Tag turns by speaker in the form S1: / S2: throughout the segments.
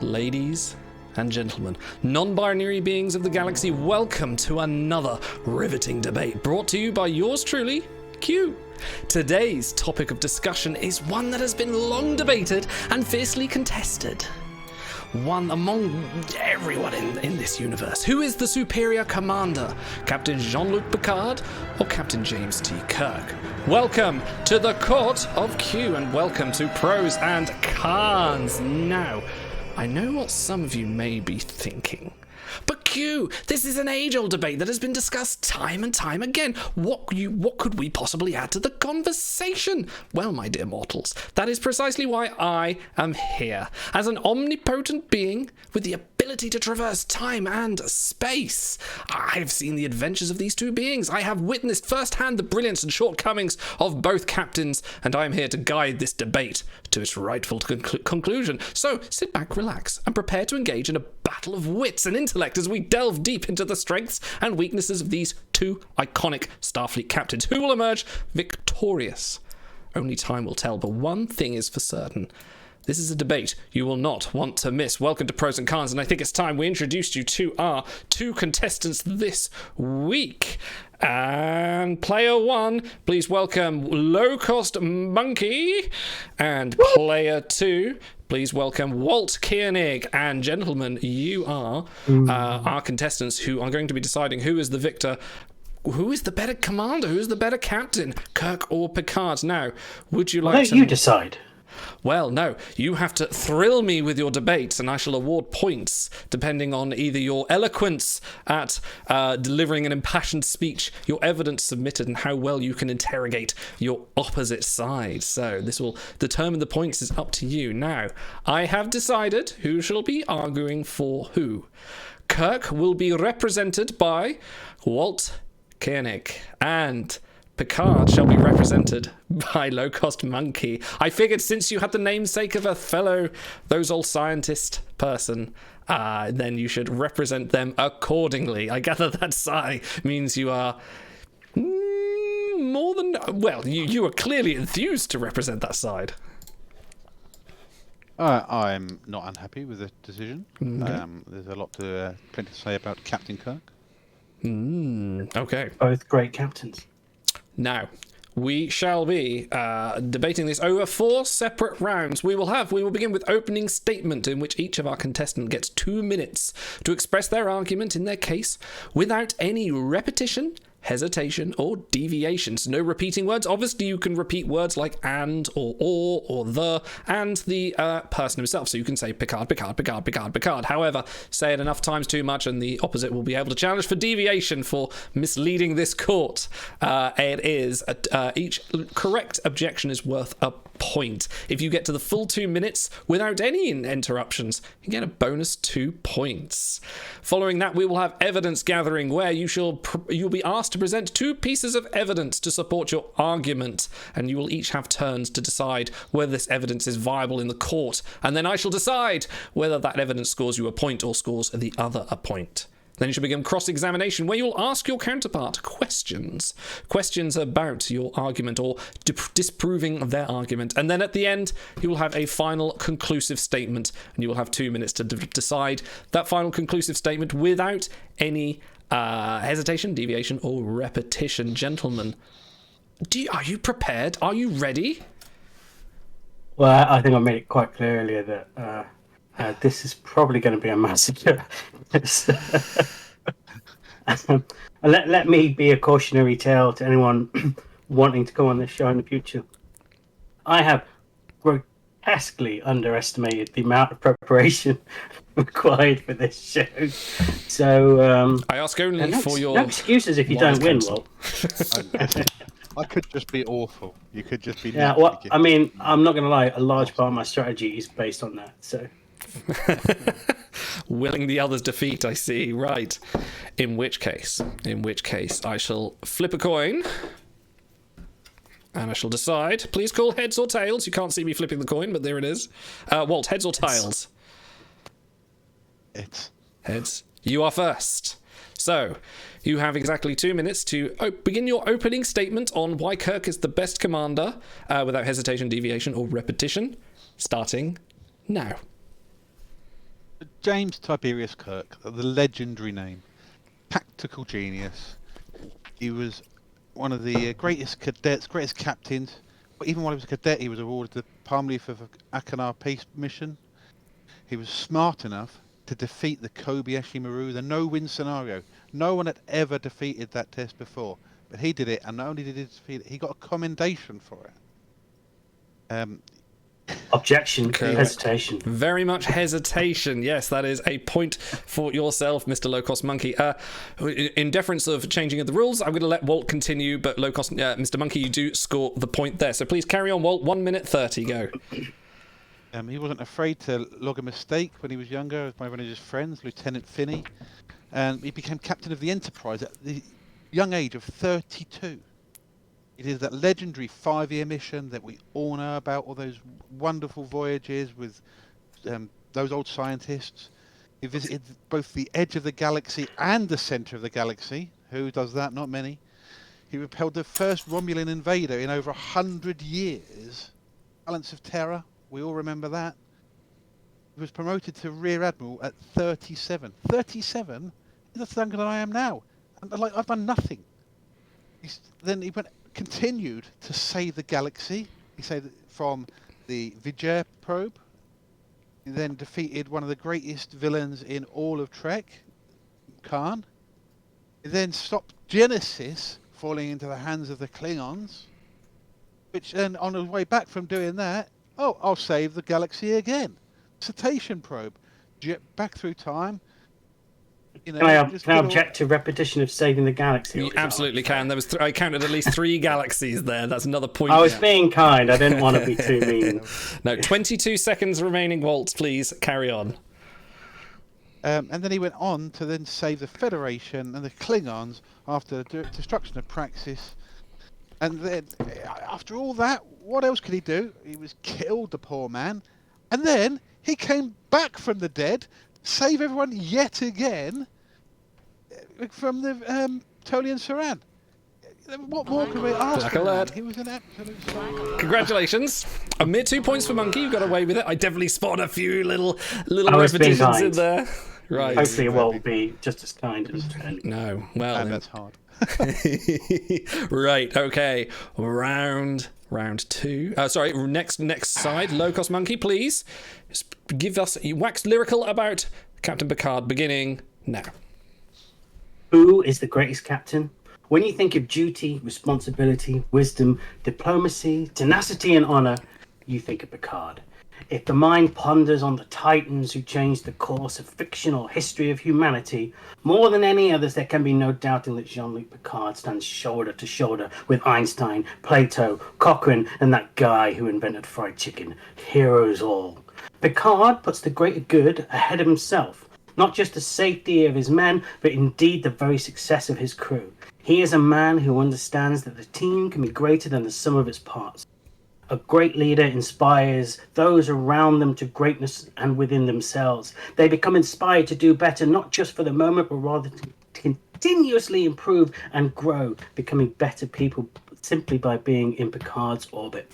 S1: Ladies and gentlemen, non-binary beings of the galaxy, welcome to another riveting debate brought to you by yours truly, Q. Today's topic of discussion is one that has been long debated and fiercely contested. One among everyone in this universe. Who is the superior commander? Captain Jean-Luc Picard or Captain James T. Kirk? Welcome to the Court of Q and welcome to Prose and Cons. Now, I know what some of you may be thinking. But Q, this is an age-old debate that has been discussed time and time again. What could we possibly add to the conversation? Well, my dear mortals, that is precisely why I am here. As an omnipotent being with the ability to traverse time and space, I have seen the adventures of these two beings. I have witnessed firsthand the brilliance and shortcomings of both captains, and I am here to guide this debate to its rightful conclusion. So sit back, relax, and prepare to engage in a battle of wits and intellect as we delve deep into the strengths and weaknesses of these two iconic Starfleet captains. Who will emerge victorious? Only time will tell, but one thing is for certain. This is a debate you will not want to miss. Welcome to Pros and Cons, and I think it's time we introduced you to our two contestants this week. And player one, please welcome Low Cost Monkey. And player two, please welcome Walt Koenig. And gentlemen, you are our contestants who are going to be deciding who is the victor. Who is the better commander? Who is the better captain? Kirk or Picard? Now, would you like to...
S2: Why don't you decide?
S1: Well, no, you have to thrill me with your debates, and I shall award points depending on either your eloquence at delivering an impassioned speech, your evidence submitted, and how well you can interrogate your opposite side. So this will determine the points. Is up to you. Now, I have decided who shall be arguing for who. Kirk will be represented by Walt Koenig, and Picard shall be represented by Low Cost Monkey. I figured since you had the namesake of a fellow those old scientist person, then you should represent them accordingly. I gather that sigh means you are more than... Well, you are clearly enthused to represent that side.
S3: I'm not unhappy with the decision.
S1: Okay.
S3: There's a lot to plenty to say about Captain Kirk.
S1: Okay.
S2: Both great captains.
S1: Now, we shall be debating this over 4 separate rounds. We will begin with opening statement, in which each of our contestants gets 2 minutes to express their argument in their case without any repetition, hesitation, or deviations. No repeating words. Obviously, you can repeat words like and, or the, and the person himself. So you can say Picard, Picard, Picard, Picard, Picard. However, say it enough times too much and the opposite will be able to challenge for deviation for misleading this court. It is, each correct objection is worth a point. If you get to the full 2 minutes without any interruptions, you get a bonus 2 points. Following that, we will have evidence gathering, where you'll be asked to present 2 pieces of evidence to support your argument, and you will each have turns to decide whether this evidence is viable in the court, and then I shall decide whether that evidence scores you a point or scores the other a point. Then you shall begin cross-examination, where you'll ask your counterpart questions about your argument or disproving their argument. And then at the end, you will have a final conclusive statement, and you will have 2 minutes to decide that final conclusive statement without any hesitation, deviation, or repetition. Gentlemen, are you prepared? Are you ready?
S2: Well, I think I made it quite clear earlier that this is probably going to be a massacre. Let me be a cautionary tale to anyone wanting to go on this show in the future. I have grotesquely underestimated the amount of preparation required for this show. So
S1: I ask only for your...
S2: No excuses if you don't win, Walt.
S3: I could just be awful. You could just be...
S2: Yeah, well, I mean, I'm not going to lie. A large part of my strategy is based on that, so...
S1: Willing the other's defeat, I see. Right. In which case, I shall flip a coin, and I shall decide. Please call heads or tails. You can't see me flipping the coin, but there it is. Walt, heads or tails? Heads. You are first. So, you have exactly 2 minutes to begin your opening statement on why Kirk is the best commander, without hesitation, deviation, or repetition. Starting now.
S3: James Tiberius Kirk, the legendary name, tactical genius. He was one of the greatest cadets, greatest captains. But even while he was a cadet, he was awarded the Palm Leaf of Akanar Peace Mission. He was smart enough to defeat the Kobayashi Maru, the no-win scenario. No one had ever defeated that test before, but he did it, and not only did he defeat it, he got a commendation for it.
S2: Objection.
S1: Correct.
S2: Hesitation.
S1: Very much hesitation. Yes, that is a point for yourself, Mr. Low Cost Monkey. In deference of changing of the rules, I'm going to let Walt continue, but Low Cost, Mr. Monkey, you do score the point there. So please carry on, Walt. 1 minute 30, go.
S3: He wasn't afraid to log a mistake when he was younger by one of his friends, Lieutenant Finney. And he became captain of the Enterprise at the young age of 32. He did that legendary 5-year mission that we all know about, all those wonderful voyages with those old scientists. He visited both the edge of the galaxy and the center of the galaxy. Who does that? Not many. He repelled the first Romulan invader in over 100 years. Balance of Terror. We all remember that. He was promoted to Rear Admiral at 37. 37? That's younger than I am now. And I've done nothing. Then he continued to save the galaxy. He saved it from the V'ger probe. He then defeated one of the greatest villains in all of Trek, Khan. He then stopped Genesis falling into the hands of the Klingons. Which then, on his way back from doing that, I'll save the galaxy again. Cetacean probe, back through time.
S2: Can I object to repetition of saving the galaxy?
S1: You absolutely can. There was I counted at least 3 galaxies there. That's another point.
S2: I was being kind. I didn't want to be too mean.
S1: No, 22 seconds remaining, Walt. Please carry on.
S3: And then he went on to then save the Federation and the Klingons after the destruction of Praxis. And then, after all that, what else could he do? He was killed, the poor man. And then he came back from the dead, save everyone yet again from the Tolian Saran. What more can we ask?
S1: Black alert.
S3: He was an absolute star.
S1: Congratulations. A mere 2 points for Monkey. You got away with it. I definitely spot a few little
S2: I was being
S1: repetitions in
S2: kind.
S1: there. Right.
S2: Hopefully, it won't be just as kind as.
S1: No. Well,
S3: And
S1: then.
S3: that's hard.
S1: Right. Okay. Round 2. Sorry. Next side. Low Cost Monkey, please. Just give us. You wax lyrical about Captain Picard. Beginning now.
S2: Who is the greatest captain? When you think of duty, responsibility, wisdom, diplomacy, tenacity, and honor, you think of Picard. If the mind ponders on the titans who changed the course of fictional history of humanity, more than any others, there can be no doubting that Jean-Luc Picard stands shoulder to shoulder with Einstein, Plato, Cochrane, and that guy who invented fried chicken. Heroes all. Picard puts the greater good ahead of himself. Not just the safety of his men, but indeed the very success of his crew. He is a man who understands that the team can be greater than the sum of its parts. A great leader inspires those around them to greatness and within themselves. They become inspired to do better, not just for the moment, but rather to continuously improve and grow, becoming better people simply by being in Picard's orbit.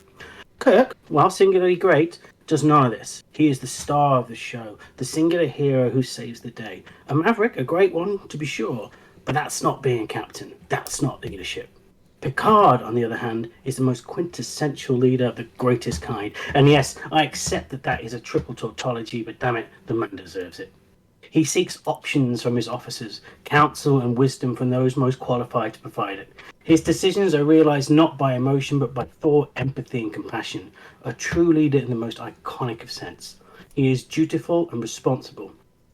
S2: Kirk, while singularly great, does none of this. He is the star of the show, the singular hero who saves the day. A maverick, a great one, to be sure, but that's not being captain. That's not leadership. Picard, on the other hand, is the most quintessential leader of the greatest kind. And yes, I accept that that is a triple tautology, but damn it, the man deserves it. He seeks options from his officers, counsel and wisdom from those most qualified to provide it. His decisions are realized not by emotion, but by thought, empathy and compassion. A true leader in the most iconic of sense. He is dutiful and responsible.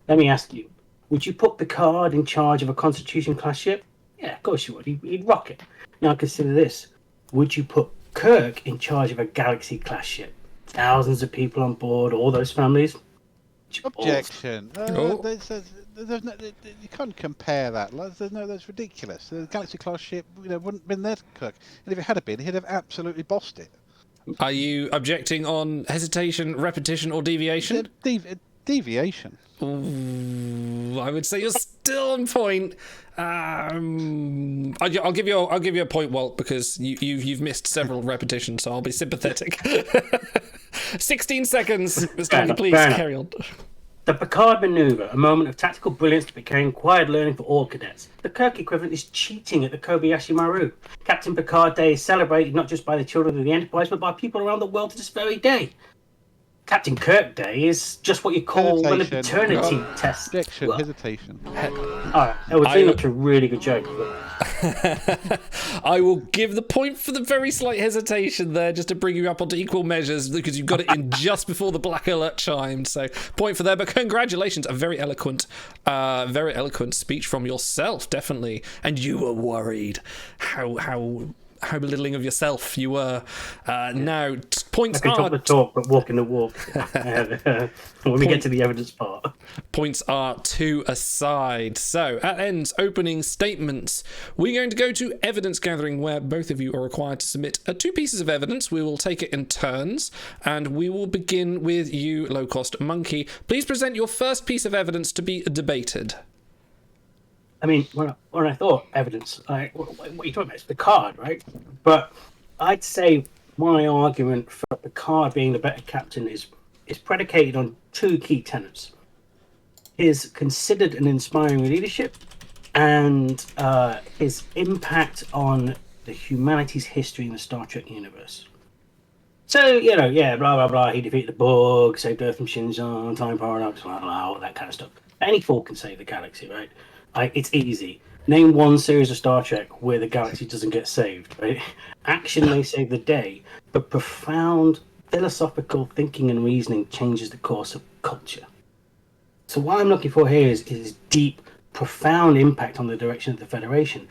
S2: Let me ask you, would you put Picard in charge of a Constitution-class ship? Yeah, of course you would. He'd rock it. Now consider this. Would you put Kirk in charge of a Galaxy-class ship? Thousands of people on board, all those families?
S3: Objection.
S1: Oh.
S3: There's no, you can't compare that. That's ridiculous. The Galaxy-class ship wouldn't have been there to Kirk. And if it had been, he'd have absolutely bossed it.
S1: Are you objecting on hesitation, repetition, or deviation?
S3: Deviation.
S1: Ooh, I would say you're still on point. I'll give you a point, Walt, because you've missed several repetitions, so I'll be sympathetic. 16 seconds, Mr. Monkey, please carry on.
S2: The Picard maneuver, a moment of tactical brilliance that became required learning for all cadets. The Kirk equivalent is cheating at the Kobayashi Maru. Captain Picard Day is celebrated not just by the children of the Enterprise, but by people around the world to this very day. Captain Kirk Day is just what you call an paternity test.
S3: Objection, hesitation.
S2: Alright, it was not a really good joke.
S1: I will give the point for the very slight hesitation there, just to bring you up onto equal measures, because you got it in just before the black alert chimed. So point for there, but congratulations, a very eloquent speech from yourself, definitely. And you were worried how belittling of yourself you were. Now, points
S2: I can talk the talk, but walking the walk. When we get to the evidence part.
S1: Points are 2 aside. So, at ends opening statements, we're going to go to evidence gathering, where both of you are required to submit 2 pieces of evidence. We will take it in turns, and we will begin with you, Low Cost Monkey. Please present your first piece of evidence to be debated.
S2: I mean, when I thought evidence, what are you talking about? It's Picard, right? But I'd say my argument for Picard being the better captain is predicated on 2 key tenets: his considered and inspiring leadership, and his impact on the humanity's history in the Star Trek universe. So, blah, blah, blah, he defeated the Borg, saved Earth from Shinzon, time paradox, blah, blah, all that kind of stuff. Any fool can save the galaxy, right? It's easy. Name one series of Star Trek where the galaxy doesn't get saved, right? Action may save the day, but profound philosophical thinking and reasoning changes the course of culture. So what I'm looking for here is deep, profound impact on the direction of the Federation.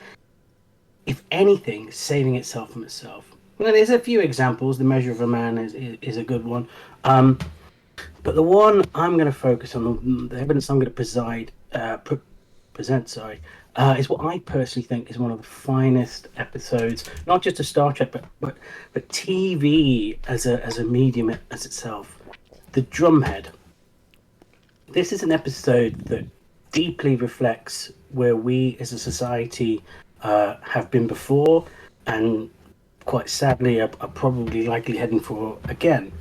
S2: If anything, saving itself from itself. Well, there's a few examples. The Measure of a Man is a good one. But the one I'm going to focus on, the evidence I'm going to present, is what I personally think is one of the finest episodes, not just of Star Trek, but TV as a medium as itself. The Drumhead. This is an episode that deeply reflects where we as a society have been before, and quite sadly are probably likely heading for again.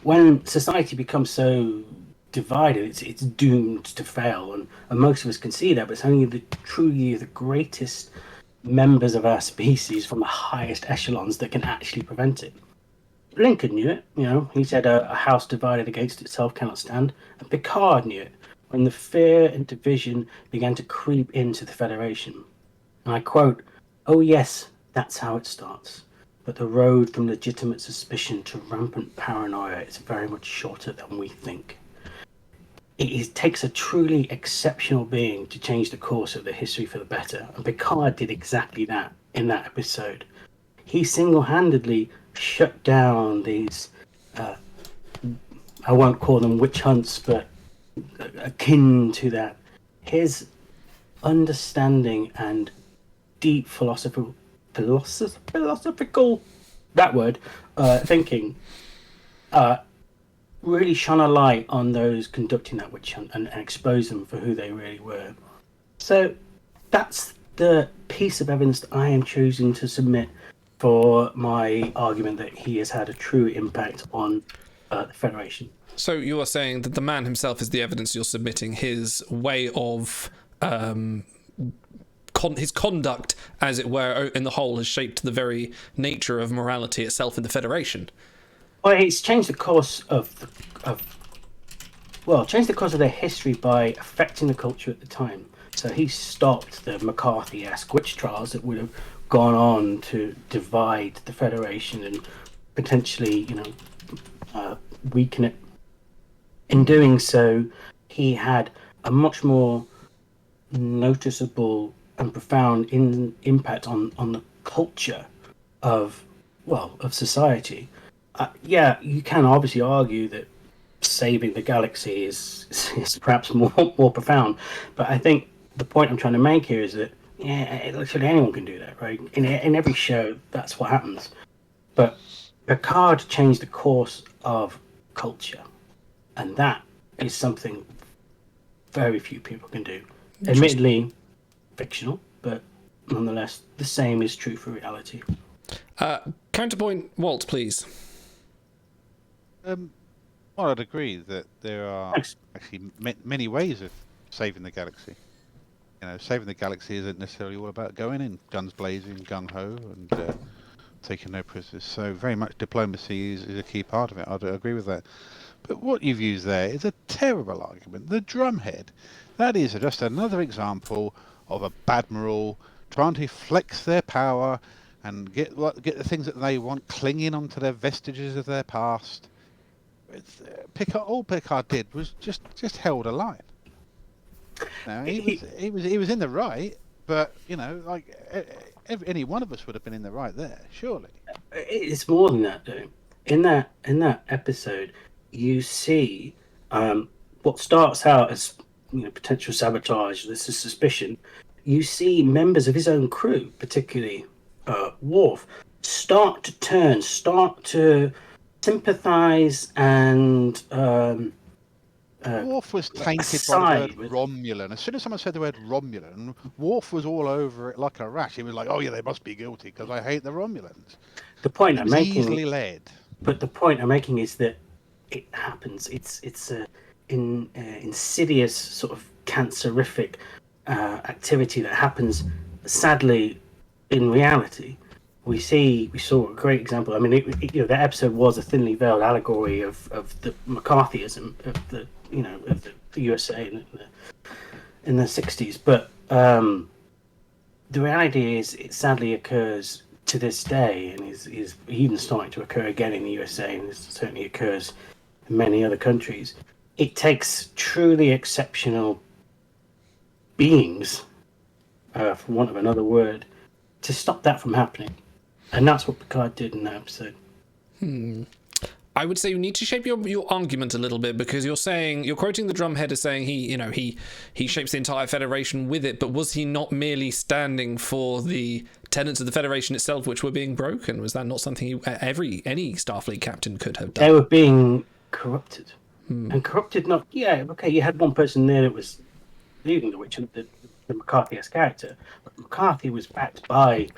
S2: When society becomes so divided, it's doomed to fail, and most of us can see that, but it's only truly the greatest members of our species from the highest echelons that can actually prevent it. Lincoln knew it, he said a house divided against itself cannot stand, and Picard knew it when the fear and division began to creep into the Federation. And I quote, "Oh yes, that's how it starts. But the road from legitimate suspicion to rampant paranoia is very much shorter than we think." It takes a truly exceptional being to change the course of the history for the better, and Picard did exactly that in that episode. He single-handedly shut down these, I won't call them witch hunts, but akin to that. His understanding and deep philosophical thinking really shone a light on those conducting that witch hunt and exposed them for who they really were. So that's the piece of evidence that I am choosing to submit for my argument that he has had a true impact on the Federation.
S1: So you are saying that the man himself is the evidence you're submitting, his way of his conduct, as it were, in the whole, has shaped the very nature of morality itself in the Federation.
S2: Well, it's changed the course of their history by affecting the culture at the time. So he stopped the McCarthy-esque witch trials that would have gone on to divide the Federation and potentially, weaken it. In doing so, he had a much more noticeable and profound impact on the culture of society. You can obviously argue that saving the galaxy is perhaps more profound, but I think the point I'm trying to make here is that literally anyone can do that, right? In every show, that's what happens. But Picard changed the course of culture, and that is something very few people can do. Admittedly, fictional, but nonetheless, the same is true for reality.
S1: Counterpoint, Walt, please.
S3: Well, I'd agree that there are
S2: Thanks.
S3: actually many ways of saving the galaxy. Saving the galaxy isn't necessarily all about going in guns blazing, gung ho, and taking no prisoners. So very much diplomacy is a key part of it. I'd agree with that. But what you've used there is a terrible argument. The drumhead, that is just another example of a badmiral trying to flex their power and get the things that they want, clinging onto their vestiges of their past. All Picard did was just held a line. Now he was in the right, but any one of us would have been in the right there, surely.
S2: It's more than that, though. In that episode, you see what starts out as potential sabotage. This is suspicion. You see members of his own crew, particularly Worf, start to sympathize and.
S3: Worf was tainted by the word Romulan. As soon as someone said the word Romulan, Worf was all over it like a rash. He was like, "Oh yeah, they must be guilty because I hate the Romulans."
S2: The point
S3: I'm making, easily led.
S2: But the point I'm making is that it happens. It's a insidious sort of cancerific activity that happens. Sadly, in reality, we saw a great example. I mean, that episode was a thinly veiled allegory of the McCarthyism of the USA in the 60s. But the reality is, it sadly occurs to this day, and is even starting to occur again in the USA, and it certainly occurs in many other countries. It takes truly exceptional beings, for want of another word, to stop that from happening. And that's what Picard did in that episode.
S1: I would say you need to shape your argument a little bit, because you're quoting the drumhead as saying he shapes the entire Federation with it, but was he not merely standing for the tenets of the Federation itself which were being broken? Was that not something any Starfleet captain could have done?
S2: They were being corrupted. And corrupted you had one person there that was leading the witch, the McCarthy-esque character, but McCarthy was backed by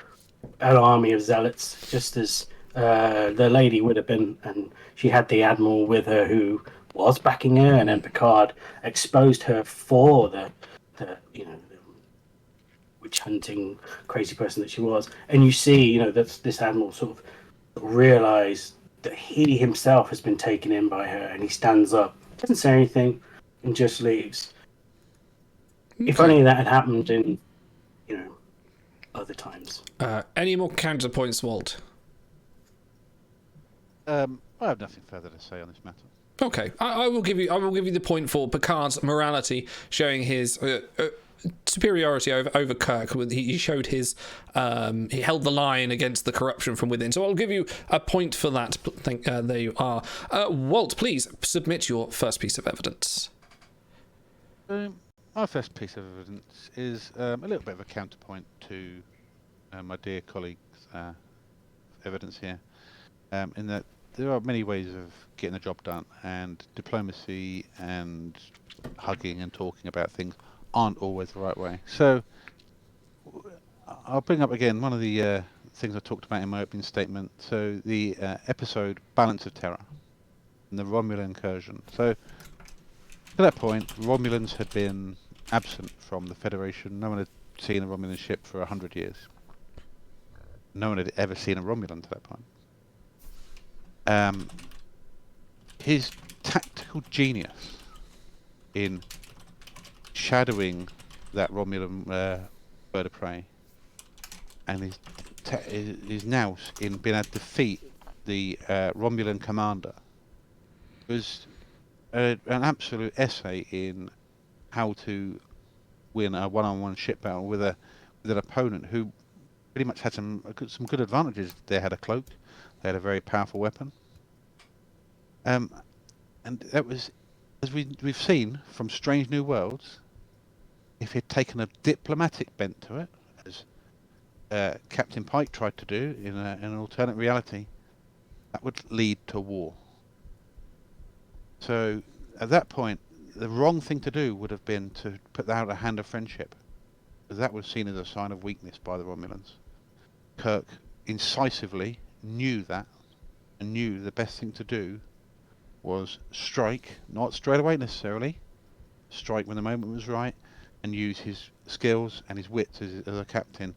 S2: an army of zealots, just as the lady would have been, and she had the admiral with her who was backing her, and then Picard exposed her for the witch hunting crazy person that she was. And you see, that this admiral sort of realized that he himself has been taken in by her, and he stands up, doesn't say anything, and just leaves. Okay. If only that had happened in other times.
S1: Any more counterpoints, Walt?
S3: I have nothing further to say on this matter.
S1: Okay, I will give you the point for Picard's morality, showing his superiority over Kirk. He showed his he held the line against the corruption from within. So I'll give you a point for that. There you are. Walt, please submit your first piece of evidence.
S3: My first piece of evidence is a little bit of a counterpoint to my dear colleague's evidence here, in that there are many ways of getting the job done, and diplomacy and hugging and talking about things aren't always the right way. So I'll bring up again one of the things I talked about in my opening statement. So the episode Balance of Terror and the Romulan incursion. So at that point, Romulans had been absent from the Federation. No one had seen a Romulan ship for 100 years. No one had ever seen a Romulan to that point. His tactical genius in shadowing that Romulan bird of prey, and his nous in being able to defeat the Romulan commander, was an absolute essay in how to win a one-on-one ship battle with an opponent who pretty much had some good advantages. They had a cloak, they had a very powerful weapon, and that was, as we've seen from Strange New Worlds, if he'd taken a diplomatic bent to it, as Captain Pike tried to do in an alternate reality, that would lead to war. So at that point, the wrong thing to do would have been to put out a hand of friendship, because that was seen as a sign of weakness by the Romulans. Kirk incisively knew that, and knew the best thing to do was strike, not straight away necessarily, strike when the moment was right, and use his skills and his wits as a captain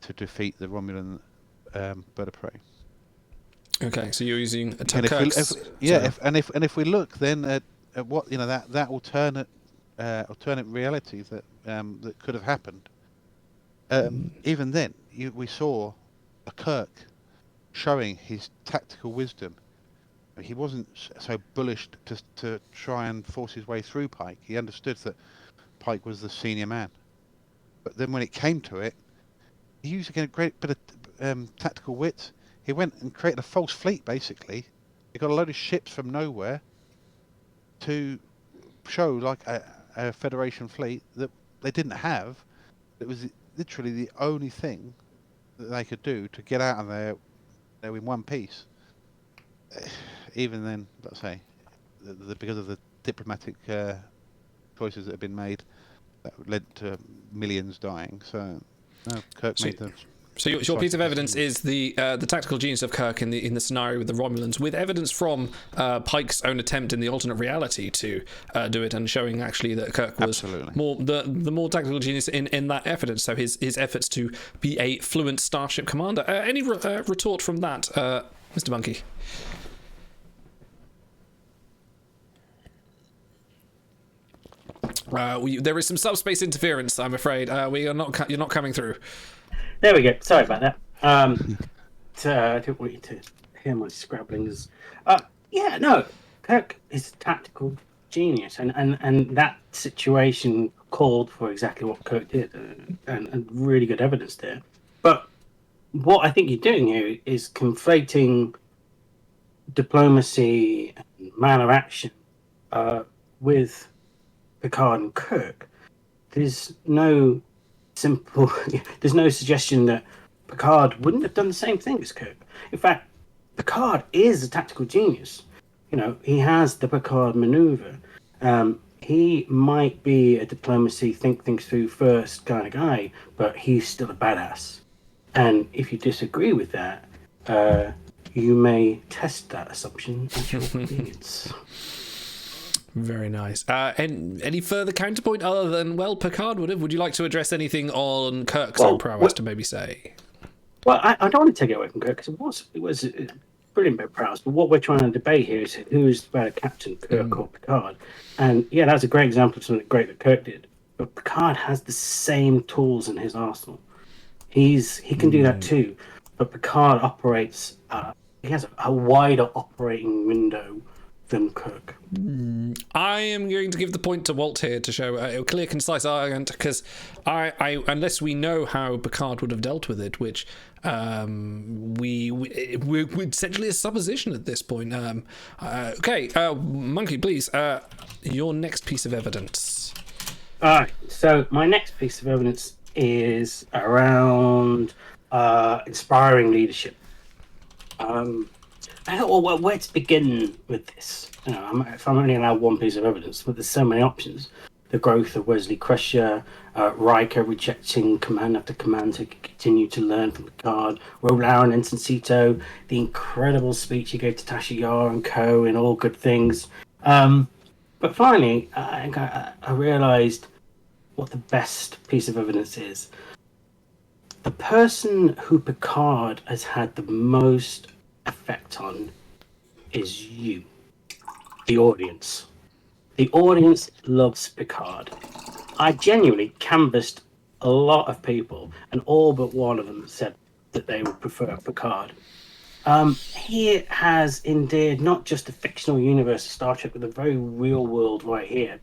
S3: to defeat the Romulan bird of prey.
S1: Okay, so you're using a
S3: And if we look then at what that alternate reality that could have happened, even then we saw a Kirk showing his tactical wisdom. He wasn't so bullish to try and force his way through Pike. He understood that Pike was the senior man. But then when it came to it, he used again a great bit of tactical wit. He went and created a false fleet, basically. He got a load of ships from nowhere to show like a Federation fleet that they didn't have. It was literally the only thing that they could do to get out of there in one piece. Even then, let's say, because of the diplomatic choices that have been made, that led to millions dying. So, no, Kirk made the.
S1: So your piece of evidence is the tactical genius of Kirk in the scenario with the Romulans, with evidence from Pike's own attempt in the alternate reality to do it, and showing actually that Kirk was more the more tactical genius in that evidence. So his efforts to be a fluent starship commander. Any retort from that, Mr. Bunky? There is some subspace interference, I'm afraid. You're not coming through.
S2: There we go. Sorry about that. I don't want you to hear my scrabblings. Kirk is a tactical genius, and that situation called for exactly what Kirk did, and really good evidence there. But what I think you're doing here is conflating diplomacy and man of action with Picard and Kirk. There's no suggestion that Picard wouldn't have done the same thing as Kirk. In fact, Picard is a tactical genius. He has the Picard maneuver. He might be a diplomacy, think things through first kind of guy, but he's still a badass. And if you disagree with that, you may test that assumption at your convenience.
S1: Very nice. And any further counterpoint other than, Picard would have? Would you like to address anything on Kirk's own prowess to maybe say?
S2: Well, I don't want to take it away from Kirk, because it was a brilliant bit of prowess. But what we're trying to debate here is who's the better captain, Kirk or Picard. And yeah, that's a great example of something great that Kirk did. But Picard has the same tools in his arsenal. He can do that too. But Picard operates. He has a wider operating window than Kirk.
S1: I am going to give the point to Walt here to show a clear, concise argument, because I unless we know how Picard would have dealt with it, which we're essentially a supposition at this point. Okay, Monkey, please, your next piece of evidence.
S2: All right, so my next piece of evidence is around inspiring leadership. I thought, well, where to begin with this? If I'm only allowed one piece of evidence, but there's so many options. The growth of Wesley Crusher, Riker rejecting command after command to continue to learn from Picard, Rolau and Ensign, the incredible speech he gave to Tasha Yar and co. in All Good Things. But finally, I realised what the best piece of evidence is. The person who Picard has had the most effect on is you, the audience. The audience loves Picard. I genuinely canvassed a lot of people, and all but one of them said that they would prefer Picard. He has endeared not just the fictional universe of Star Trek, but the very real world right here.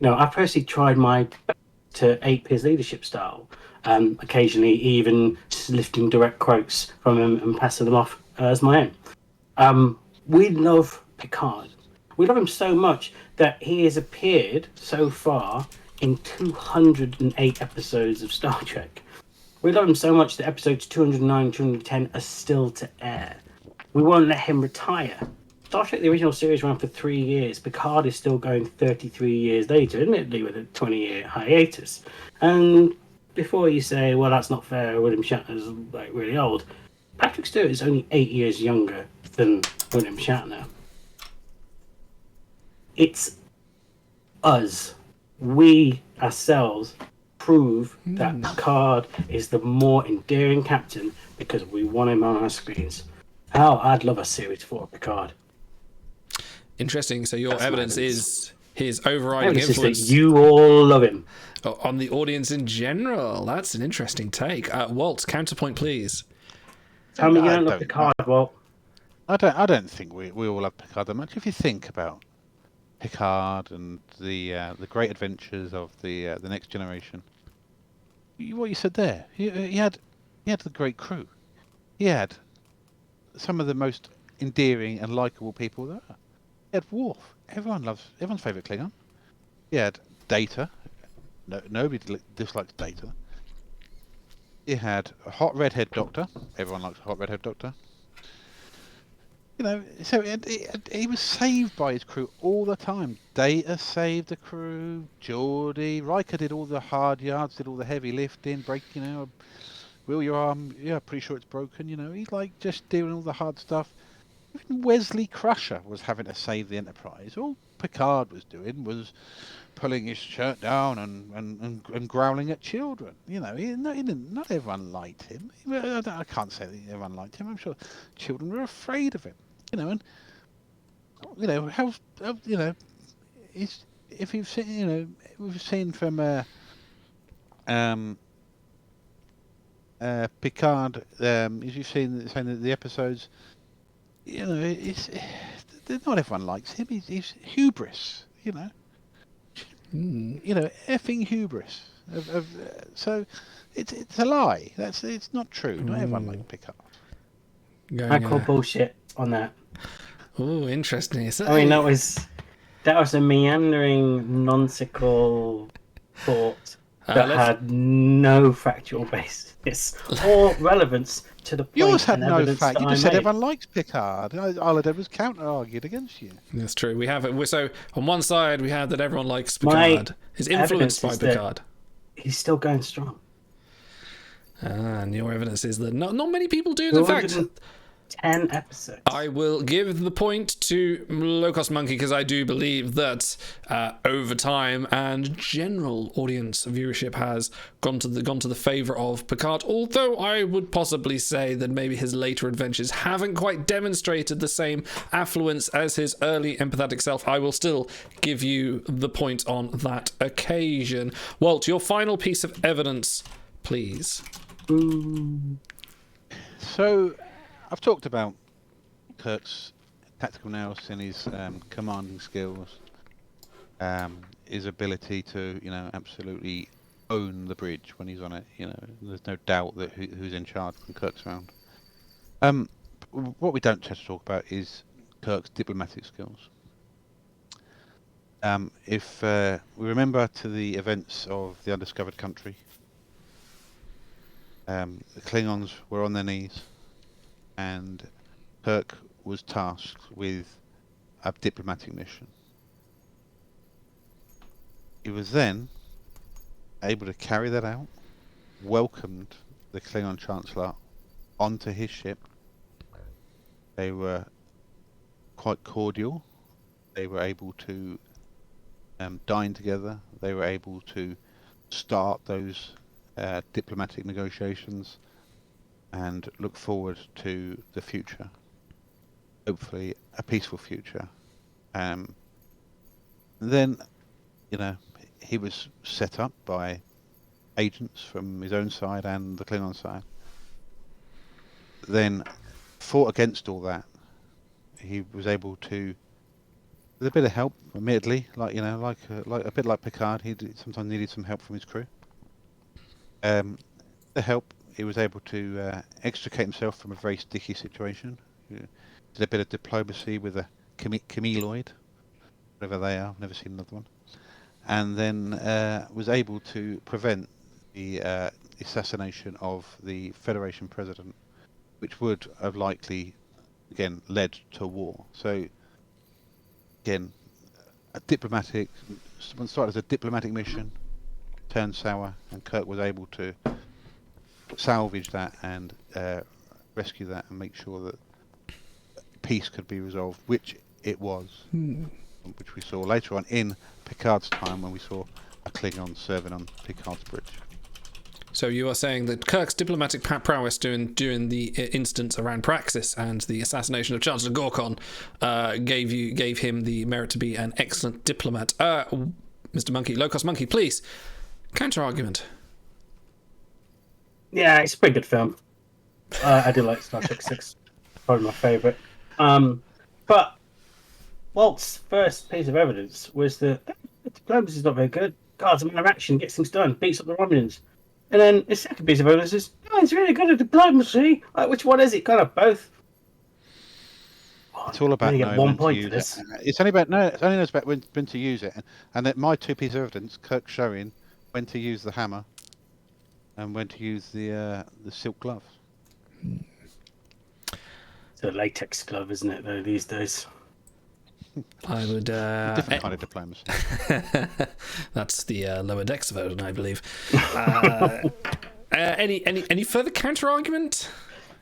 S2: I personally tried my best to ape his leadership style, occasionally even just lifting direct quotes from him and passing them off as my own. We love Picard. We love him so much that he has appeared so far in 208 episodes of Star Trek. We love him so much that episodes 209, 210 are still to air. We won't let him retire. Star Trek, the original series, ran for 3 years. Picard is still going 33 years later, admittedly with a 20-year hiatus. And before you say, well, that's not fair, William Shatner's really old, Patrick Stewart is only 8 years younger than William Shatner. it's us. We ourselves prove that Picard is the more endearing captain because we want him on our screens. I'd love a series 4 of Picard.
S1: Interesting. So your
S2: That's
S1: evidence
S2: my
S1: is his overriding
S2: Evidence is
S1: influence
S2: that you all love him.
S1: on the audience in general. That's an interesting take. Walt, counterpoint, please.
S2: Tell me you
S3: I
S2: don't love
S3: don't
S2: Picard, Walt.
S3: I don't think we all love Picard that much. If you think about Picard and the great adventures of the Next Generation, what you said there, he had the great crew. He had some of the most endearing and likable people there. He had Worf. Everyone's favourite Klingon. He had Data. No, nobody dislikes Data. He had a hot redhead doctor. Everyone likes a hot redhead doctor. You know, so he was saved by his crew all the time. Data saved the crew. Geordie, Riker did all the hard yards, did all the heavy lifting, wheel your arm. Yeah, pretty sure it's broken. You know, he's like just doing all the hard stuff. Even Wesley Crusher was having to save the Enterprise. All Picard was doing was pulling his shirt down and growling at children. You know, he didn't. Not everyone liked him. I can't say that everyone liked him. I'm sure children were afraid of him. You know, and you know how you know, if you've seen, you know, we've seen from Picard, as you've seen the episodes, you know, not everyone likes him. He's hubris, you know. You know, effing hubris. So it's a lie. It's not true. Not everyone likes Picard.
S2: I call bullshit on that.
S1: Oh, interesting.
S2: I mean, that was a meandering, nonsensical thought that had no factual basis or relevance to the point.
S3: Yours had no
S2: evidence
S3: fact.
S2: that
S3: You
S2: I
S3: just said
S2: made.
S3: everyone likes Picard. All I did was counter-argued against you.
S1: That's true. We have it. So on one side, we had that everyone likes Picard. Is influenced by Picard.
S2: He's still going strong.
S1: And your evidence is that not many people do. In fact,
S2: 10 episodes.
S1: I will give the point to Low Cost Monkey because I do believe that over time and general audience viewership has gone to the favour of Picard. Although I would possibly say that maybe his later adventures haven't quite demonstrated the same affluence as his early empathetic self. I will still give you the point on that occasion. Walt, your final piece of evidence, please.
S3: So, I've talked about Kirk's tactical nous and his commanding skills, his ability to, you know, absolutely own the bridge when he's on it. You know, there's no doubt that who's in charge when Kirk's around. What we don't tend to talk about is Kirk's diplomatic skills. If we remember to the events of the Undiscovered Country, the Klingons were on their knees, and Kirk was tasked with a diplomatic mission. He was then able to carry that out, welcomed the Klingon Chancellor onto his ship. They were quite cordial. They were able to dine together. They were able to start those diplomatic negotiations and look forward to the future, hopefully a peaceful future. Then, you know, he was set up by agents from his own side and the Klingon side. Then fought against all that. He was able to, with a bit of help, admittedly, like a bit like Picard, sometimes needed some help from his crew. The help, he was able to extricate himself from a very sticky situation. He did a bit of diplomacy with a Cameloid, whatever they are. I've never seen another one. And then was able to prevent the assassination of the Federation president, which would have likely, again, led to war. So, again, someone started as a diplomatic mission, turned sour, and Kirk was able to salvage that and rescue that and make sure that peace could be resolved, which it was. which we saw later on in Picard's time when we saw a Klingon serving on Picard's bridge.
S1: So you are saying that Kirk's diplomatic prowess during the instance around Praxis and the assassination of Chancellor Gorkon gave him the merit to be an excellent diplomat. Mr. Monkey, low-cost monkey, please, counter-argument.
S2: Yeah, it's a pretty good film. I do like Star Trek 6. Probably my favourite. But Walt's first piece of evidence was that the diplomacy is not very good. God's a man of action, gets things done, beats up the Romulans. And then his second piece of evidence is, oh, he's really good at diplomacy. Which one is it? Kind of both.
S3: It's all about knowing
S2: one
S3: when
S2: point
S3: to
S2: for
S3: use
S2: this.
S3: it. It's only about when to use it. And that my two pieces of evidence, Kirk showing when to use the hammer and when to use the silk gloves.
S2: It's a latex glove, isn't it, though, these days?
S1: I would.
S3: Different kind of diplomacy.
S1: That's the lower decks version, I believe. Any further counter argument?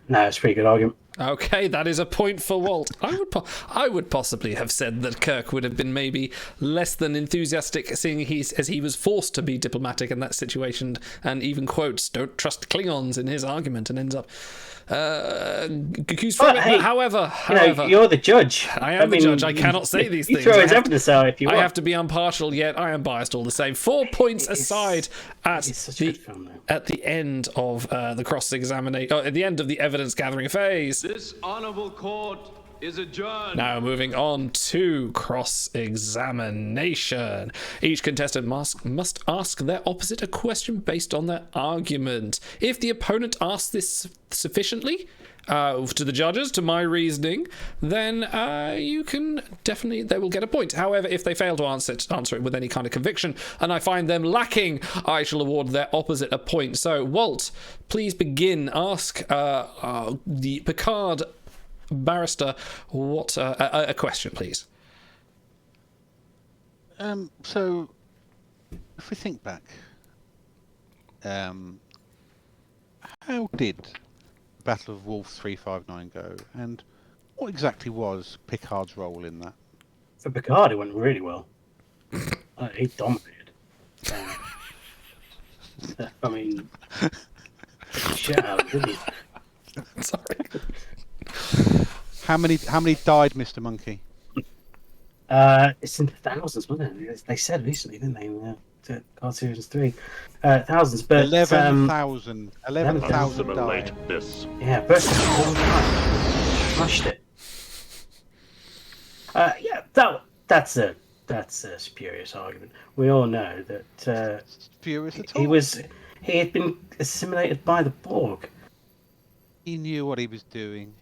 S2: No, it's a pretty good argument.
S1: Okay, that is a point for Walt. I would possibly have said that Kirk would have been maybe less than enthusiastic, seeing as he was forced to be diplomatic in that situation, and even quotes "don't trust Klingons" in his argument, and ends up accused from it.
S2: Hey,
S1: however,
S2: you're the judge.
S1: I am the judge. I cannot say these
S2: you
S1: things.
S2: throw his evidence out if you want.
S1: I have to be impartial, yet I am biased all the same. 4 points aside at the end of the cross-examination, at the end of the evidence-gathering phase.
S4: This honorable court is adjourned.
S1: Now moving on to cross-examination. Each contestant must ask their opposite a question based on their argument. If the opponent asks this sufficiently to the judges, to my reasoning, then you can definitely, they will get a point. However, if they fail to answer it with any kind of conviction, and I find them lacking, I shall award their opposite a point. So, Walt, please begin. Ask the Picard barrister what a question, please.
S3: So, if we think back, how did Battle of Wolf 359 go, and what exactly was Picard's role in that?
S2: For Picard, it went really well. He dominated. I mean, shit out, didn't he?
S1: Sorry.
S3: How many died, Mr. Monkey?
S2: It's in the thousands, wasn't it? They said recently, didn't they? To Card Series 3. Thousands, but
S3: 11,000 died.
S2: Yeah, burst crushed it. Yeah, that's a spurious argument. We all know that
S3: Spurious at all.
S2: he had been assimilated by the Borg.
S3: He knew what he was doing.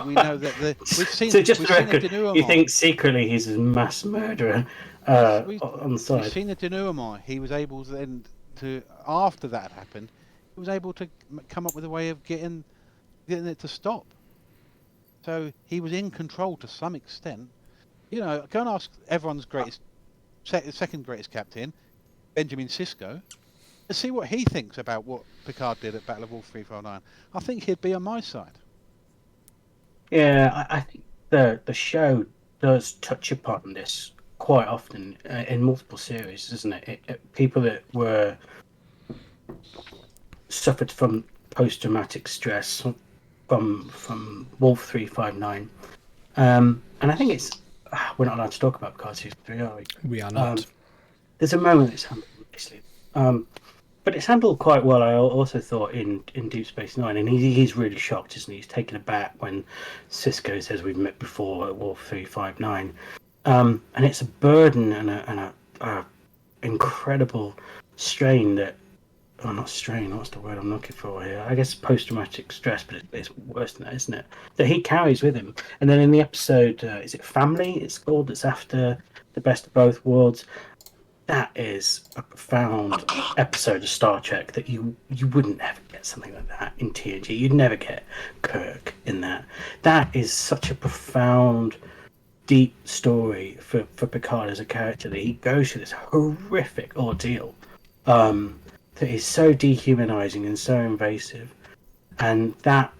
S3: We know that we've seen.
S2: So just
S3: we've
S2: for
S3: seen
S2: record,
S3: a denouement.
S2: you think secretly he's a mass murderer on the side?
S3: We've seen a denouement. He was able to after that happened, he was able to come up with a way of getting it to stop. So he was in control to some extent. You know, go and ask everyone's second greatest captain, Benjamin Sisko, to see what he thinks about what Picard did at Battle of Wolf 359. I think he'd be on my side.
S2: Yeah, I think the show does touch upon this quite often in multiple series, doesn't it? People that suffered from post-traumatic stress from Wolf 359, and I think we're not allowed to talk about Picard Series 3, are we?
S1: We are not.
S2: There's a moment that's handled nicely, but it's handled quite well. I also thought in Deep Space Nine, and he's really shocked, isn't he? He's taken aback when Sisko says we've met before at Wolf 359, and it's a burden and a incredible strain that. Oh, not strain. What's the word I'm looking for here? I guess post-traumatic stress, but it's worse than that, isn't it? That he carries with him. And then in the episode, is it Family? It's called. It's after The Best of Both Worlds. That is a profound episode of Star Trek that you wouldn't ever get something like that in TNG. You'd never get Kirk in that. That is such a profound, deep story for Picard as a character that he goes through this horrific ordeal. That is so dehumanizing and so invasive, and that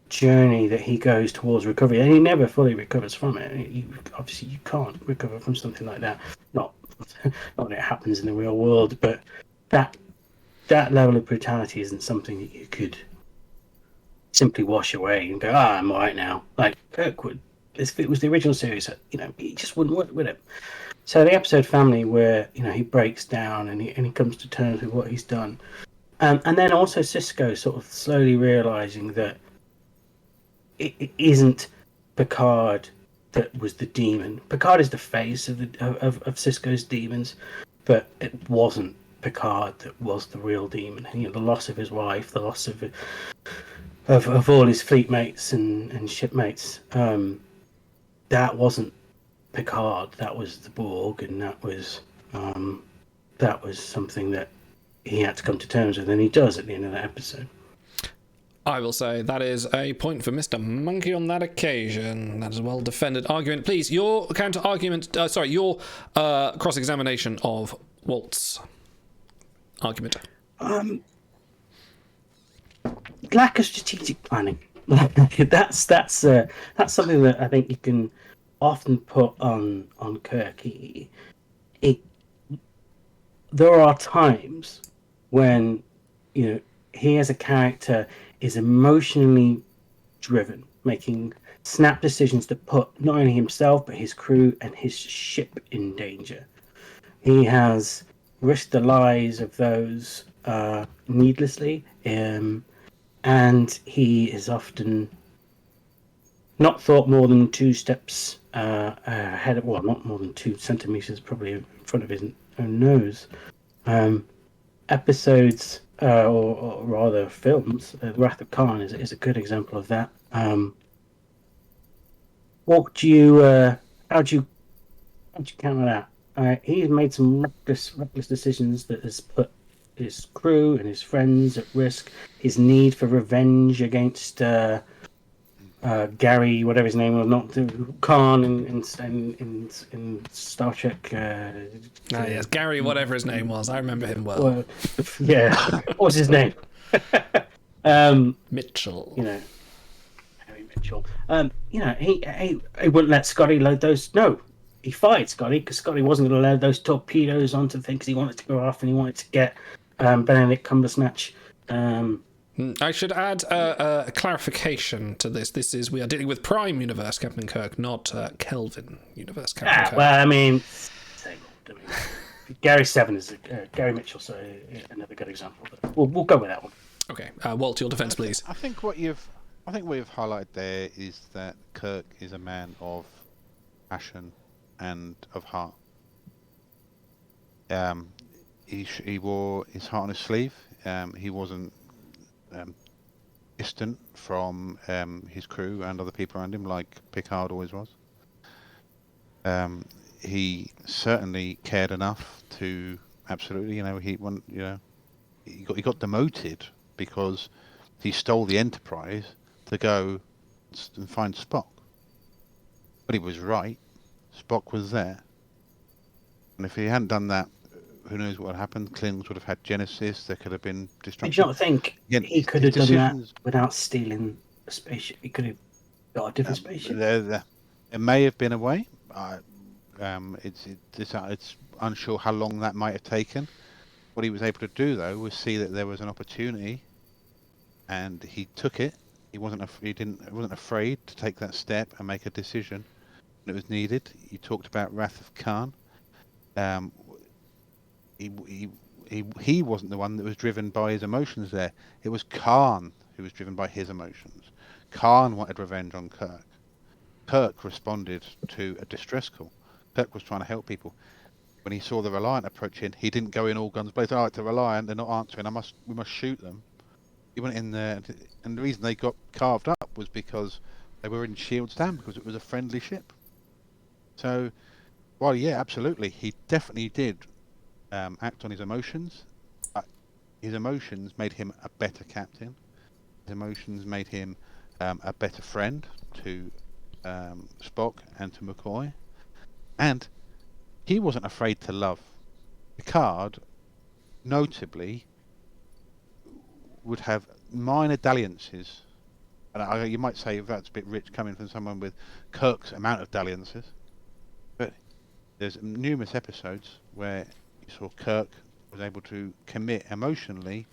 S2: journey that he goes towards recovery, and he never fully recovers from it. Obviously, you can't recover from something like that. Not that it happens in the real world, but that level of brutality isn't something that you could simply wash away and go, I'm all right now. Like Kirk would. If it was the original series, he just wouldn't work with it. So the episode Family, where he breaks down and he comes to terms with what he's done, and then also Sisko sort of slowly realizing that it isn't Picard that was the demon. Picard is the face of Sisko's demons, but it wasn't Picard that was the real demon. The loss of his wife, the loss of all his fleet mates and shipmates. That wasn't Picard. That was the Borg, and that was something that he had to come to terms with, and he does at the end of that episode.
S1: I will say that is a point for Mr. Monkey on that occasion. That is a well-defended argument. Please, your counter-argument... your cross-examination of Walt's argument.
S2: Lack of strategic planning. That's something that I think you can often put on Kirk. There are times when he as a character is emotionally driven, making snap decisions that put not only himself but his crew and his ship in danger. He has risked the lives of those needlessly, and he is often not thought more than 2 steps ahead of, well, not more than 2 centimeters probably in front of his own nose. Episodes, or rather films, Wrath of Khan is a good example of that. What do you, how do you counter that? He's made some reckless decisions that has put his crew and his friends at risk. His need for revenge against Gary, whatever his name was, not Khan in Star Trek.
S1: Yes, Gary, whatever his name was. I remember him well.
S2: Yeah, what was his name?
S1: Mitchell.
S2: Harry Mitchell. He wouldn't let Scotty load those. No, he fired Scotty because Scotty wasn't going to load those torpedoes onto things. He wanted to go off and he wanted to get Benedict Cumberbatch.
S1: I should add a clarification to this. We are dealing with Prime Universe Captain Kirk, not Kelvin Universe Captain Kirk.
S2: Well, I mean, Gary 7 is Gary Mitchell, so another good example. But we'll go with that one.
S1: Okay, Walt, your defense, please.
S3: I think what you've highlighted there is that Kirk is a man of passion and of heart. He wore his heart on his sleeve. He wasn't distant from his crew and other people around him like Picard always was. He certainly cared enough to absolutely, he got demoted because he stole the Enterprise to go and find Spock. But he was right. Spock was there, and if he hadn't done that, who knows what would have happened? Klingons would have had Genesis. There could have been destruction.
S2: Did you not think he could have done that without stealing a spaceship? He could have got a different spaceship.
S3: It may have been a way. It's unsure how long that might have taken. What he was able to do, though, was see that there was an opportunity, and he took it. He wasn't afraid to take that step and make a decision when it was needed. You talked about Wrath of Khan. He wasn't the one that was driven by his emotions there. It was Khan who was driven by his emotions. Khan wanted revenge on Kirk. Kirk responded to a distress call. Kirk was trying to help people. When he saw the Reliant approaching, he didn't go in all guns blazing. All right, the Reliant, they're not answering. We must shoot them. He went in there, and the reason they got carved up was because they were in shield stand, because it was a friendly ship. So, well, yeah, absolutely, he definitely did act on his emotions. His emotions made him a better captain. His emotions made him a better friend to Spock and to McCoy. And he wasn't afraid to love. Picard, notably, would have minor dalliances And you might say that's a bit rich coming from someone with Kirk's amount of dalliances, but there's numerous episodes where you saw Kirk was able to commit emotionally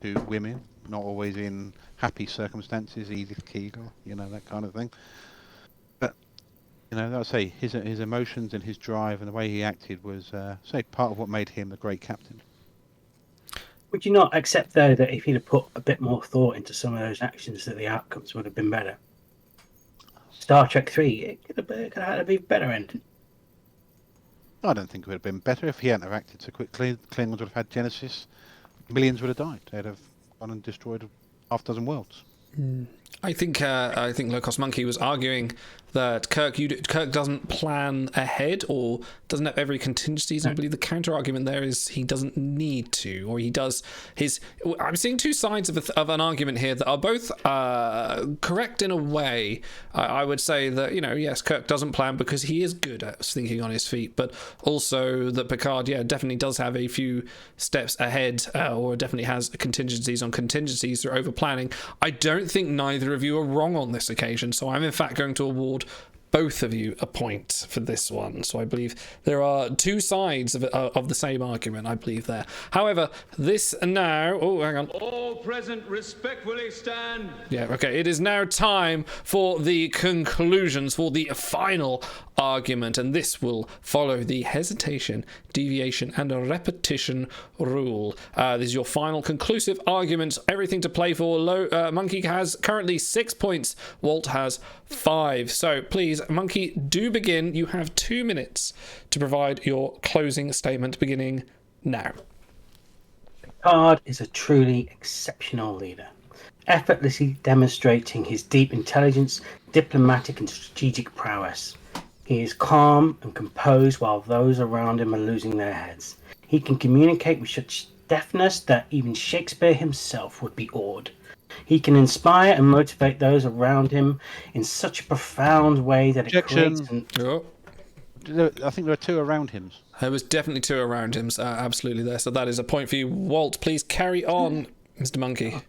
S3: to women, not always in happy circumstances, Edith Keeler, that kind of thing. But I'd say his emotions and his drive and the way he acted was part of what made him the great captain.
S2: Would you not accept, though, that if he'd have put a bit more thought into some of those actions, that the outcomes would have been better? Star Trek 3, it could have had a bit better ending.
S3: I don't think it would have been better if he hadn't have acted so quickly. Klingons would have had Genesis. Millions would have died. They'd have gone and destroyed half a dozen worlds.
S1: I think Low Cost Monkey was arguing that Kirk doesn't plan ahead or doesn't have every contingencies. I believe the counter argument there is he doesn't need to, or he does his. I'm seeing two sides of an argument here that are both correct in a way. I would say that yes, Kirk doesn't plan because he is good at thinking on his feet, but also that Picard, definitely does have a few steps ahead, or definitely has contingencies on contingencies through over planning. I don't think neither of you are wrong on this occasion, so I'm in fact going to award both of you a point for this one. So I believe there are two sides of the same argument, I believe there. However, this now... Oh, hang on.
S4: All present respectfully stand.
S1: Yeah, okay. It is now time for the conclusions, for the final argument, and this will follow the hesitation, deviation, and a repetition rule. This is your final conclusive argument. Everything to play for. Monkey has currently 6 points. Walt has 5. So please, Monkey, do begin. You have 2 minutes to provide your closing statement beginning now.
S2: Picard is a truly exceptional leader, effortlessly demonstrating his deep intelligence, diplomatic and strategic prowess. He is calm and composed while those around him are losing their heads. He can communicate with such deftness that even Shakespeare himself would be awed. He can inspire and motivate those around him in such a profound way that it creates
S3: I think there are 2 around him.
S1: There was definitely 2 around him, absolutely there. So that is a point for you. Walt, please carry on, Mr. Monkey.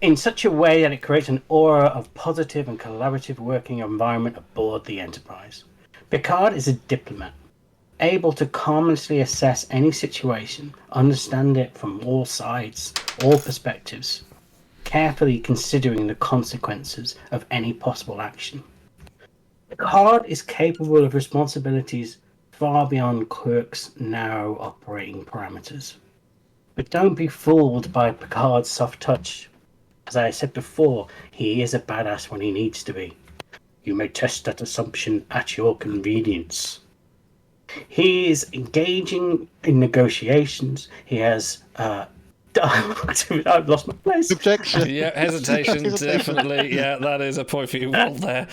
S2: In such a way that it creates an aura of positive and collaborative working environment aboard the Enterprise. Picard is a diplomat, able to calmly assess any situation, understand it from all sides, all perspectives, carefully considering the consequences of any possible action. Picard is capable of responsibilities far beyond Kirk's narrow operating parameters. But don't be fooled by Picard's soft touch. As I said before, he is a badass when he needs to be. You may test that assumption at your convenience. He is engaging in negotiations. He has... I've lost my place.
S3: Objection.
S1: Yeah, hesitation, definitely. Yeah, that is a point for you, Walt, there.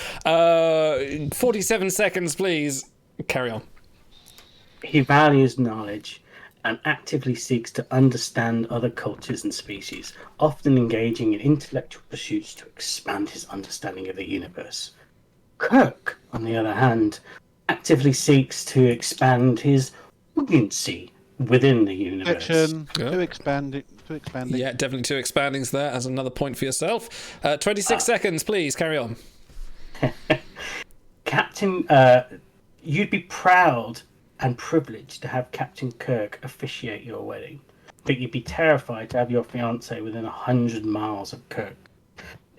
S1: 47 seconds, please. Carry on.
S2: He values knowledge and actively seeks to understand other cultures and species, often engaging in intellectual pursuits to expand his understanding of the universe. Kirk, on the other hand, actively seeks to expand his buoyancy within the universe.
S3: To expanding.
S1: Yeah, definitely 2 expandings there as another point for yourself. 26 seconds, please, carry on.
S2: Captain, you'd be proud and privileged to have Captain Kirk officiate your wedding, but you'd be terrified to have your fiancée within 100 miles of Kirk.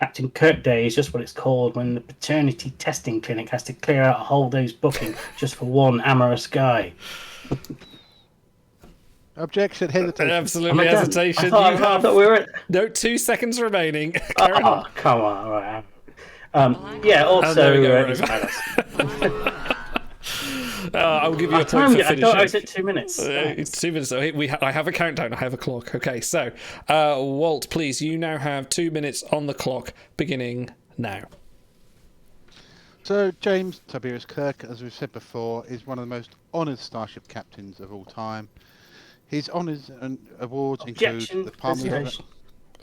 S2: Captain Kirk Day is just what it's called when the paternity testing clinic has to clear out a whole day's booking just for one amorous guy.
S3: Objection, hesitation.
S1: Absolutely hesitation.
S2: I thought we were at...
S1: No, 2 seconds remaining.
S2: Carry on. Come on. All right.
S1: I'll give you a point for finishing.
S2: I thought I was at 2 minutes.
S1: It's 2 minutes. So I have a countdown. I have a clock. Okay, so Walt, please, you now have 2 minutes on the clock, beginning now.
S3: So James Tiberius Kirk, as we've said before, is one of the most honoured starship captains of all time. His honours and awards include the Palmer.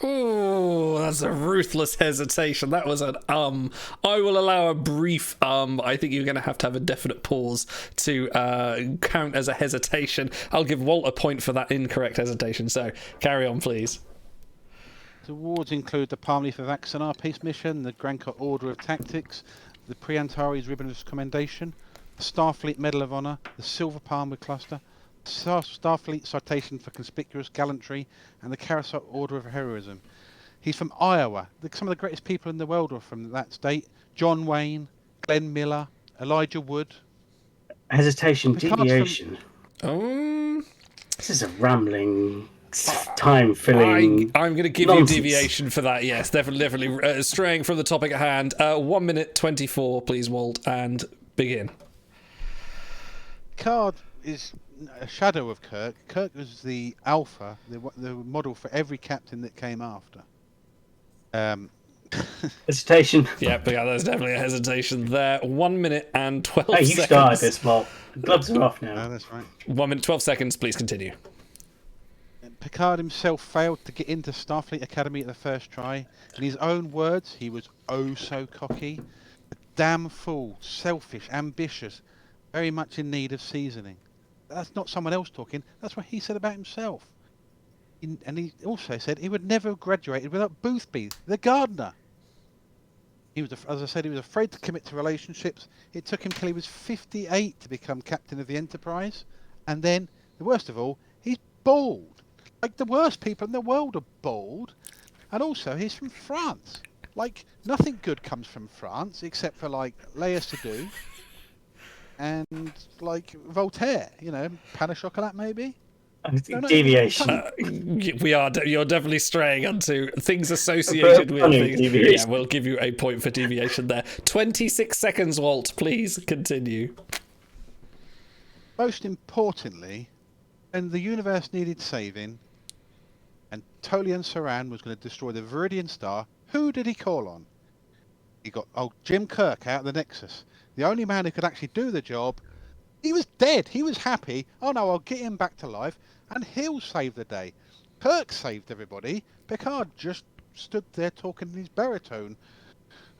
S1: Oh, that's a ruthless hesitation. That was an I will allow a brief I think you're going to have a definite pause to count as a hesitation. I'll give Walt a point for that incorrect hesitation. So carry on, please.
S3: The awards include the Palm Leaf of Axanar Peace Mission, the Granca Order of Tactics, the Pre-Antares Ribbon of Commendation, the Starfleet Medal of Honor, the Silver Palm Cluster, Starfleet Citation for Conspicuous Gallantry, and the Carasot Order of Heroism. He's from Iowa. Some of the greatest people in the world are from that state. John Wayne, Glenn Miller, Elijah Wood.
S2: Hesitation,
S3: Picard's
S2: deviation.
S1: Oh,
S2: This is a rambling, time-filling.
S1: I'm going to give
S2: nonsense.
S1: you deviation for that. Yes, definitely straying from the topic at hand. 1 minute 24, please, Walt, and begin.
S3: Picard is a shadow of Kirk. Kirk was the alpha, the model for every captain that came after.
S2: Hesitation.
S1: Yeah, there's definitely a hesitation there. 1 minute and 12
S2: Hey, you
S1: seconds.
S2: started this, Walt. Gloves are off now.
S3: No, that's right.
S1: 1 minute 12 seconds. Please continue.
S3: Picard himself failed to get into Starfleet Academy at the first try. In his own words, he was oh so cocky, a damn fool, selfish, ambitious, very much in need of seasoning. That's not someone else talking. That's what he said about himself. And he also said he would never have graduated without Boothby, the gardener. He was, as I said, he was afraid to commit to relationships. It took him till he was 58 to become captain of the Enterprise. And then, the worst of all, he's bald. Like, the worst people in the world are bald. And also, he's from France. Like, nothing good comes from France, except for, like, Léa Seydoux and, like, Voltaire. You know, pain au chocolat, maybe?
S2: Deviation.
S1: You're definitely straying onto things associated with things.
S2: Deviation.
S1: Yeah, we'll give you a point for deviation there. 26 seconds, Walt. Please continue.
S3: Most importantly, when the universe needed saving, and Tolian Saran was going to destroy the Viridian Star, who did he call on? He got Jim Kirk out of the Nexus. The only man who could actually do the job. He was dead. He was happy. Oh no, I'll get him back to life, and he'll save the day. Kirk saved everybody. Picard just stood there talking in his baritone.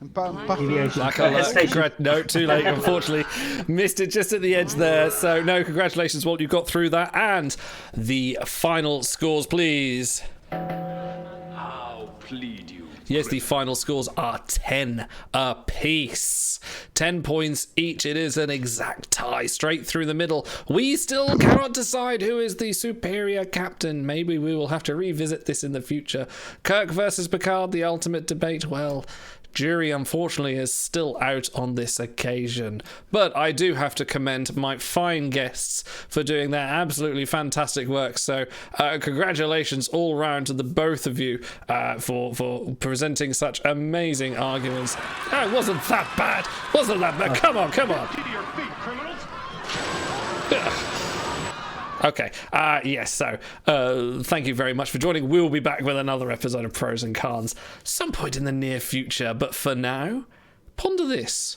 S3: And
S1: no, too late, unfortunately. Missed it just at the edge there. So, no, congratulations, Walt. You got through that. And the final scores, please.
S4: How plead you?
S1: Yes, the final scores are 10 apiece. 10 points each. It is an exact tie straight through the middle. We still cannot decide who is the superior captain. Maybe we will have to revisit this in the future. Kirk versus Picard, the ultimate debate. Well, jury, unfortunately, is still out on this occasion. But I do have to commend my fine guests for doing their absolutely fantastic work. So congratulations all round to the both of you for presenting such amazing arguments. Oh, it wasn't that bad. Wasn't that bad. Come on, come on.
S4: To your feet, criminals!
S1: Okay, yes, so thank you very much for joining. We'll be back with another episode of Pros and Cons some point in the near future, but for now, ponder this.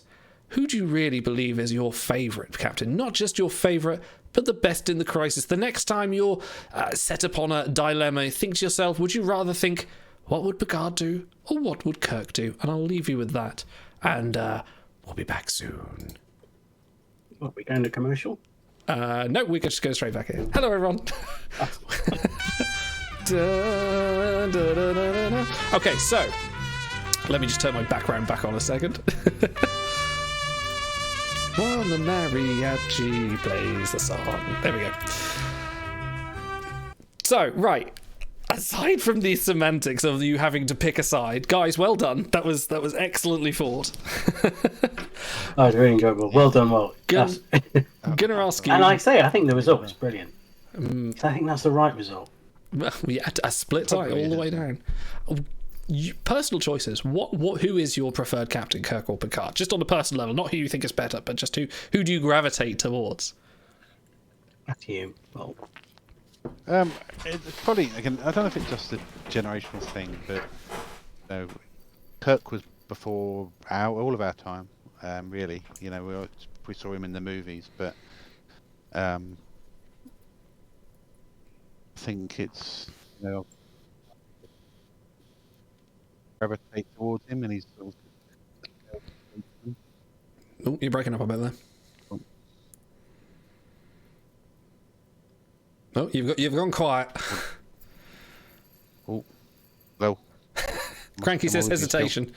S1: Who do you really believe is your favourite captain? Not just your favourite, but the best in the crisis. The next time you're set upon a dilemma, think to yourself, would you rather think, what would Picard do, or what would Kirk do? And I'll leave you with that, and we'll be back soon.
S2: What, we going to commercial?
S1: No, we could just go straight back in. Hello, everyone. Okay, so let me just turn my background back on a second. While the mariachi plays the song. There we go. So, right. Aside from the semantics of you having to pick a side, guys, well done. That was excellently fought.
S2: Oh, it's really enjoyable. Well done, Walt.
S1: Gonna ask you.
S2: And I say, I think the result was brilliant. I think that's the right result.
S1: We had a split tie all the way down. Personal choices. Who is your preferred captain, Kirk or Picard? Just on a personal level, not who you think is better, but just who do you gravitate towards?
S2: That's you, Walt.
S3: It's probably, again, I don't know if it's just a generational thing, but Kirk was before all of our time, really. You know, we saw him in the movies, but I think it's, gravitate towards him, and he's sort of...
S1: Oh, you're breaking up a bit there. Oh, you've gone quiet.
S3: Oh, hello.
S1: Cranky
S3: I'm
S1: says
S3: already still-
S1: hesitation.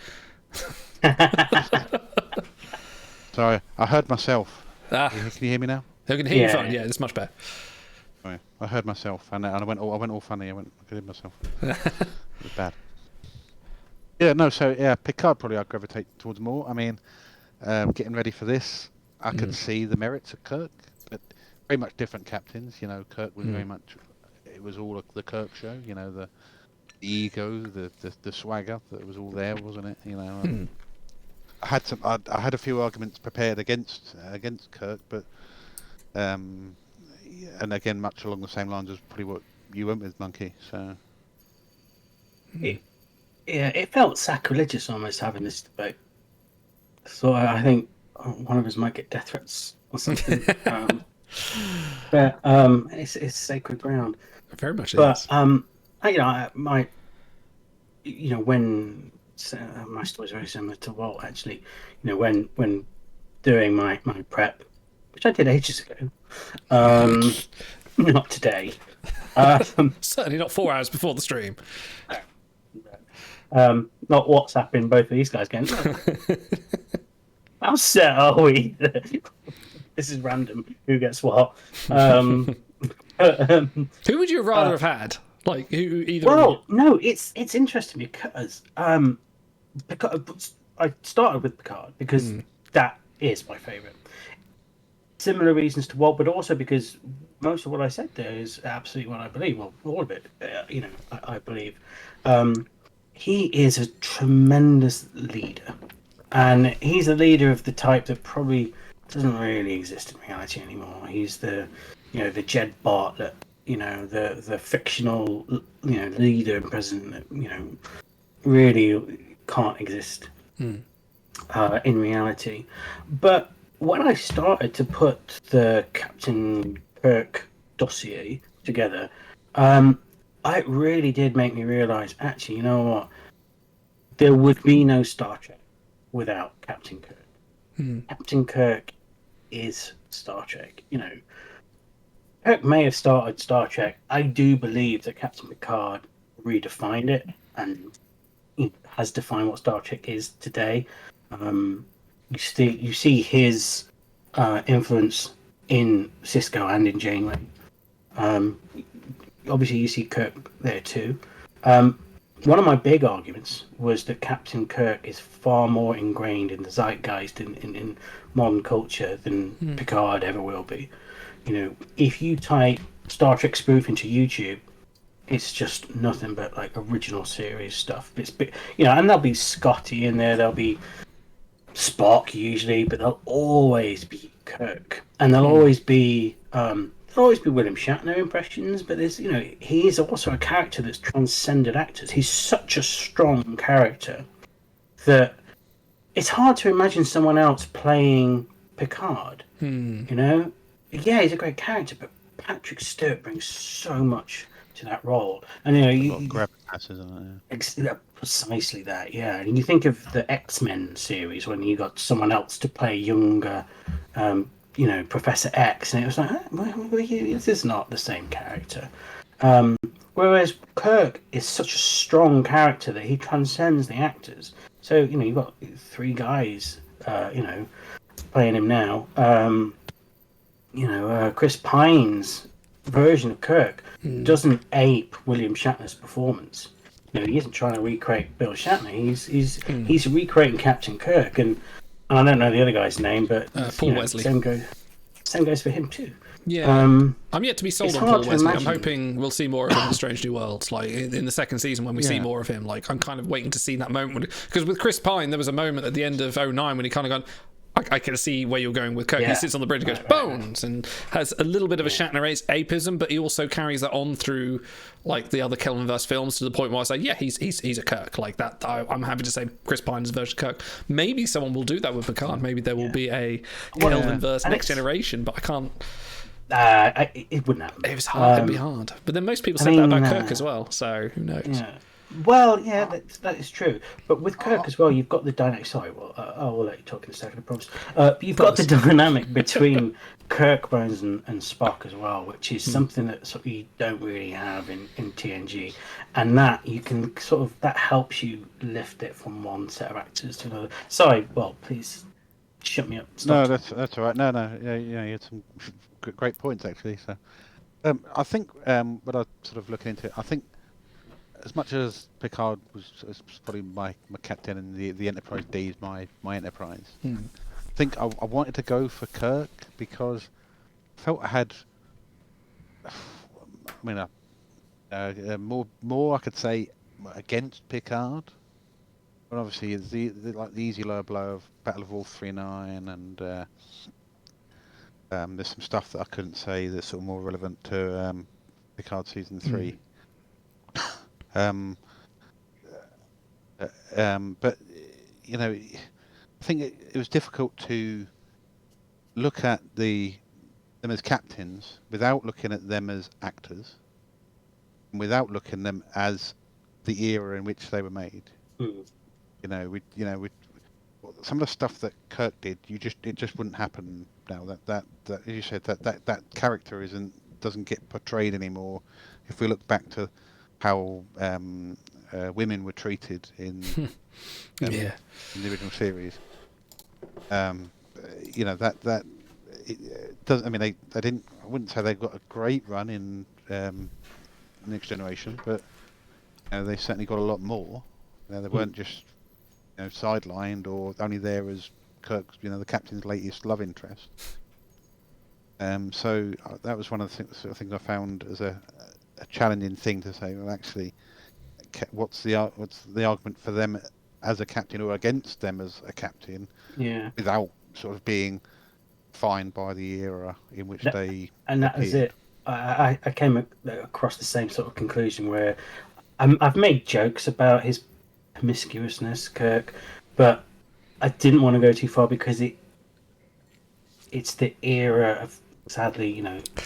S3: Sorry, I heard myself.
S1: Ah,
S3: Can you hear me now?
S1: I can hear you
S2: Yeah.
S1: fine. Yeah, it's much better.
S3: Sorry, I heard myself, and I went all funny. I could hear myself. It was bad. Yeah, no. So yeah, Picard probably I'd gravitate towards more. I mean, getting ready for this, I could see the merits of Kirk, but very much different captains. You know, Kirk was very much. It was all the Kirk show. You know, the ego, the swagger that was all there, wasn't it? You know. I had a few arguments prepared against Kirk, but and again, much along the same lines as probably what you went with, Monkey. So
S2: It felt sacrilegious almost having this debate. So I think one of us might get death threats or something. But it's sacred ground.
S1: Very much
S2: But
S1: is.
S2: when my story is very similar to Walt actually. You know, when doing my prep, which I did ages ago, not today.
S1: Certainly not 4 hours before the stream.
S2: Not WhatsApping both of these guys again. How set are we? This is random. Who gets what?
S1: Who would you rather have had? Like who? Either.
S2: Well, no, it's interesting because I started with Picard because that is my favourite. Similar reasons to Walt, but also because most of what I said there is absolutely what I believe. Well, all of it, I believe. He is a tremendous leader, and he's a leader of the type that probably doesn't really exist in reality anymore. He's the Jed Bartlett, the fictional, leader and president that, really can't exist in reality. But when I started to put the Captain Kirk dossier together, it really did make me realise, actually, you know what? There would be no Star Trek without Captain Kirk. Captain Kirk is Star Trek. Kirk may have started Star Trek. I do believe that Captain Picard redefined it and has defined what Star Trek is today. You see his influence in Cisco and in Janeway. Obviously, you see Kirk there too. One of my big arguments was that Captain Kirk is far more ingrained in the zeitgeist in modern culture than Picard ever will be. If you type Star Trek spoof into YouTube, it's just nothing but like original series stuff. And there'll be Scotty in there, there'll be Spock usually, but there'll always be Kirk, and there'll always be William Shatner impressions. But there's he is also a character that's transcended actors. He's such a strong character that it's hard to imagine someone else playing Picard. Yeah, he's a great character, but Patrick Stewart brings so much to that role. And
S3: gravitas, isn't it?
S2: Precisely that. Yeah, and you think of the X-Men series when you got someone else to play younger, Professor X, and it was like, this is not the same character. Whereas Kirk is such a strong character that he transcends the actors. So you've got 3 guys, playing him now. Chris Pine's version of Kirk doesn't ape William Shatner's performance. He isn't trying to recreate Bill Shatner. He's recreating Captain Kirk, and I don't know the other guy's name, but
S1: Paul Wesley.
S2: Same goes for him too.
S1: Yeah, I'm yet to be sold on Paul Wesley. I'm hoping we'll see more of him in Strange New Worlds, like in the second season when we see more of him. Like I'm kind of waiting to see that moment because with Chris Pine, there was a moment at the end of 09 when he kind of gone, I can see where you're going with Kirk. He sits on the bridge and goes, bones, and has a little bit of a Shatner apism, but he also carries that on through like the other Kelvinverse films to the point where I say, yeah, he's a Kirk. Like that, I'm happy to say Chris Pine's version of Kirk. Maybe someone will do that with Picard. Maybe there will be a Kelvinverse Next Generation, but I can't.
S2: It wouldn't happen.
S1: It was hard. It'd be hard. But then most people said that about Kirk as well, so who knows?
S2: Yeah. Well, yeah, that is true. But with Kirk as well, you've got the dynamic. Sorry, well, I will let you talk in a second, I promise. You've got the dynamic between Kirk, Bones, and Spock as well, which is something that sort of you don't really have in TNG, and that you can sort of that helps you lift it from one set of actors to another. Sorry, well, please shut me up.
S3: No,
S2: Stop.
S3: that's all right. No, yeah, you had some great points actually. So, I think what I sort of looking into, I think as much as Picard was probably my captain and the Enterprise D is my Enterprise. I think I wanted to go for Kirk because I felt I had, more I could say against Picard. But obviously, it's the easy low blow of Battle of All 39, and there's some stuff that I couldn't say that's sort of more relevant to Picard season 3. But you know, I think it was difficult to look at them as captains without looking at them as actors, and without looking at them as the era in which they were made. You know, we some of the stuff that Kirk did, it just wouldn't happen now. That as you said, that character doesn't get portrayed anymore. If we look back to how women were treated in the original series, you know that it doesn't. I mean, they didn't. I wouldn't say they got a great run in Next Generation, but they certainly got a lot more. They weren't just sidelined or only there as Kirk's, the captain's latest love interest. So that was one of the things I found as a challenging thing to say. Well, actually, what's the argument for them as a captain or against them as a captain? Yeah. Without sort of being defined by the era in which they.
S2: And that was it. I came across the same sort of conclusion where I've made jokes about his promiscuousness, Kirk, but I didn't want to go too far because it's the era of, sadly,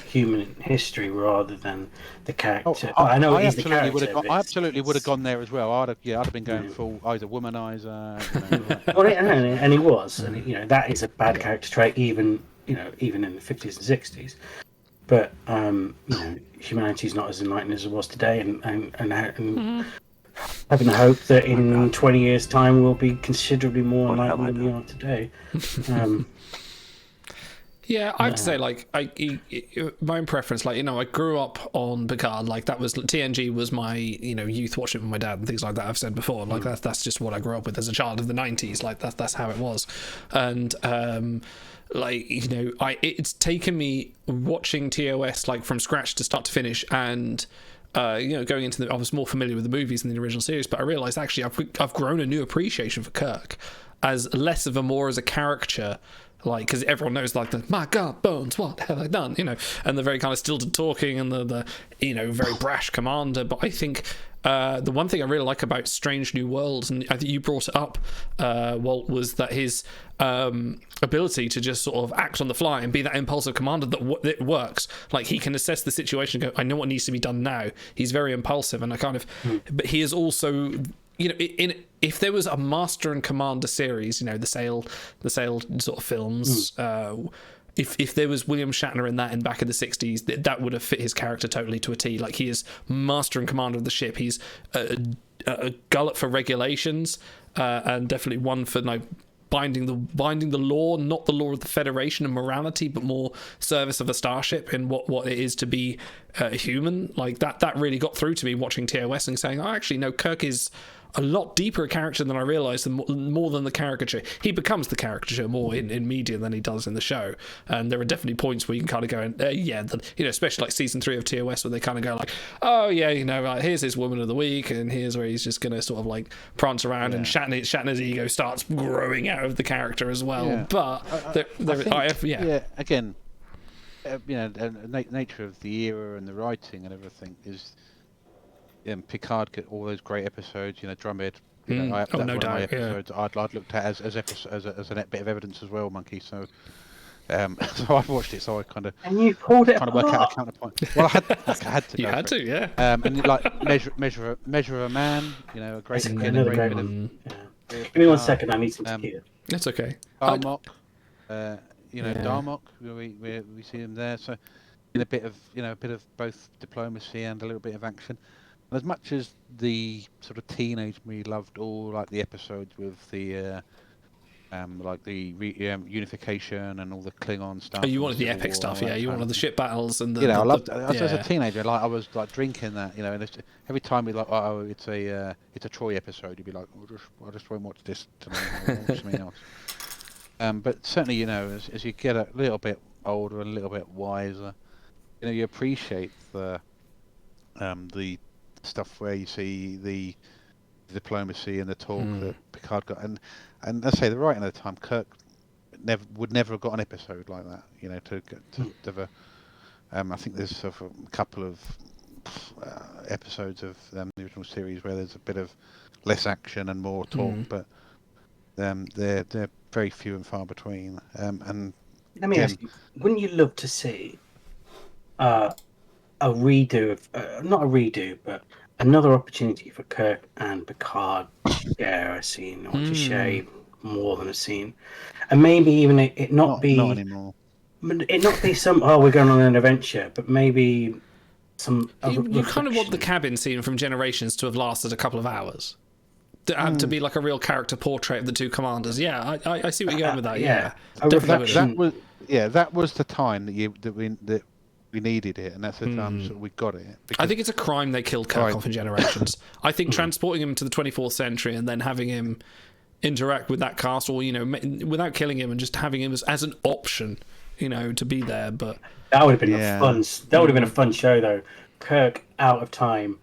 S2: human history rather than the character. I know he's the character.
S3: I absolutely would have gone there as well. I'd have been going full either womanizer.
S2: Well, and he was, and that is a bad character trait, even in the 50s and 60s. But humanity's not as enlightened as it was today, and having the hope that in 20 years' time we'll be considerably more enlightened than we are today.
S1: Yeah, I have to say, my own preference, I grew up on Picard, that was, TNG was my, youth watching with my dad and things like that, I've said before, that's just what I grew up with as a child of the 90s, that's how it was, and, it's taken me watching TOS, from scratch to start to finish, and, going into I was more familiar with the movies than the original series, but I realised, actually, I've grown a new appreciation for Kirk, as less of more as a caricature, because everyone knows, my God, Bones, what have I done? And the very kind of stilted talking and the very brash commander. But I think the one thing I really like about Strange New Worlds, and I think you brought it up, Walt, was that his ability to just sort of act on the fly and be that impulsive commander that works. He can assess the situation and go, I know what needs to be done now. He's very impulsive, and but he is also. If there was a Master and Commander series, the Sail sort of films, if there was William Shatner in that in back in the 60s, that would have fit his character totally to a T. He is Master and Commander of the ship. He's a gullet for regulations, and definitely one for binding the law, not the law of the Federation and morality, but more service of a starship and what it is to be human. That really got through to me watching TOS and saying, actually, no, Kirk is a lot deeper a character than I realised, and more than the caricature. He becomes the caricature more in media than he does in the show. And there are definitely points where you can kind of go, especially season 3 of TOS, where they kind of go oh yeah, here's his woman of the week, and here's where he's just going to sort of prance around, and Shatner's ego starts growing out of the character as well. Yeah. But
S3: again, nature of the era and the writing and everything is. Picard get all those great episodes, Drumhead.
S1: No doubt.
S3: Episodes I'd looked at as a bit of evidence as well, Monkey. So, So I've watched it, so I kind of
S2: And you pulled it
S3: trying to work out
S2: apart.
S3: a counterpoint. Well, I had to.
S1: You
S3: go
S1: had
S3: for
S1: to,
S3: it.
S1: yeah.
S3: And like measure of a man. You know, a great
S2: That's
S3: again,
S2: another
S3: a
S2: great
S3: great
S2: one.
S3: bit of
S2: Yeah. Give me 1 second. I need some
S3: Um,
S2: tequila.
S1: That's okay.
S3: Darmok. You know,
S1: Yeah.
S3: Darmok. We see him there. So in a bit of both diplomacy and a little bit of action. And as much as the sort of teenage me loved all like the episodes with the like the unification and all the Klingon stuff.
S1: Oh, you
S3: and
S1: wanted the
S3: Civil
S1: epic
S3: War
S1: stuff,
S3: and all
S1: yeah.
S3: that
S1: You
S3: kind
S1: wanted
S3: of
S1: the
S3: thing.
S1: ship battles and the.
S3: You know, I
S1: the-
S3: loved
S1: the-
S3: as a
S1: yeah.
S3: teenager. Like I was like drinking that. You know, and every time we like, oh, it's a Troy episode. You'd be like, I just won't watch this tonight. I'll watch something else. But certainly, you know, as you get a little bit older and a little bit wiser, you know, you appreciate the stuff where you see the diplomacy and the talk that Picard got, and let's say the writing at the time, Kirk would never have got an episode like that. You know, to have a. I think there's sort of a couple of episodes of the original series where there's a bit of less action and more talk, but they're very few and far between. And
S2: Let me ask you: wouldn't you love to see a redo of not a redo, but another opportunity for Kirk and Picard to share a scene or to share more than a scene, and maybe even it not be
S3: not anymore.
S2: It not be some we're going on an adventure, but maybe some.
S1: You kind of want the cabin scene from Generations to have lasted a couple of hours. To be like a real character portrait of the two commanders. Yeah, I see what you're going with that. Yeah,
S2: A
S1: definitely
S2: reflection.
S3: That was the time that we needed it, and that's the time that we got it.
S1: I think it's a crime they killed Kirk off in Generations. I think transporting him to the 24th century and then having him interact with that cast, or without killing him and just having him as an option, to be there. But
S2: that would have been a fun show, though. Kirk out of time,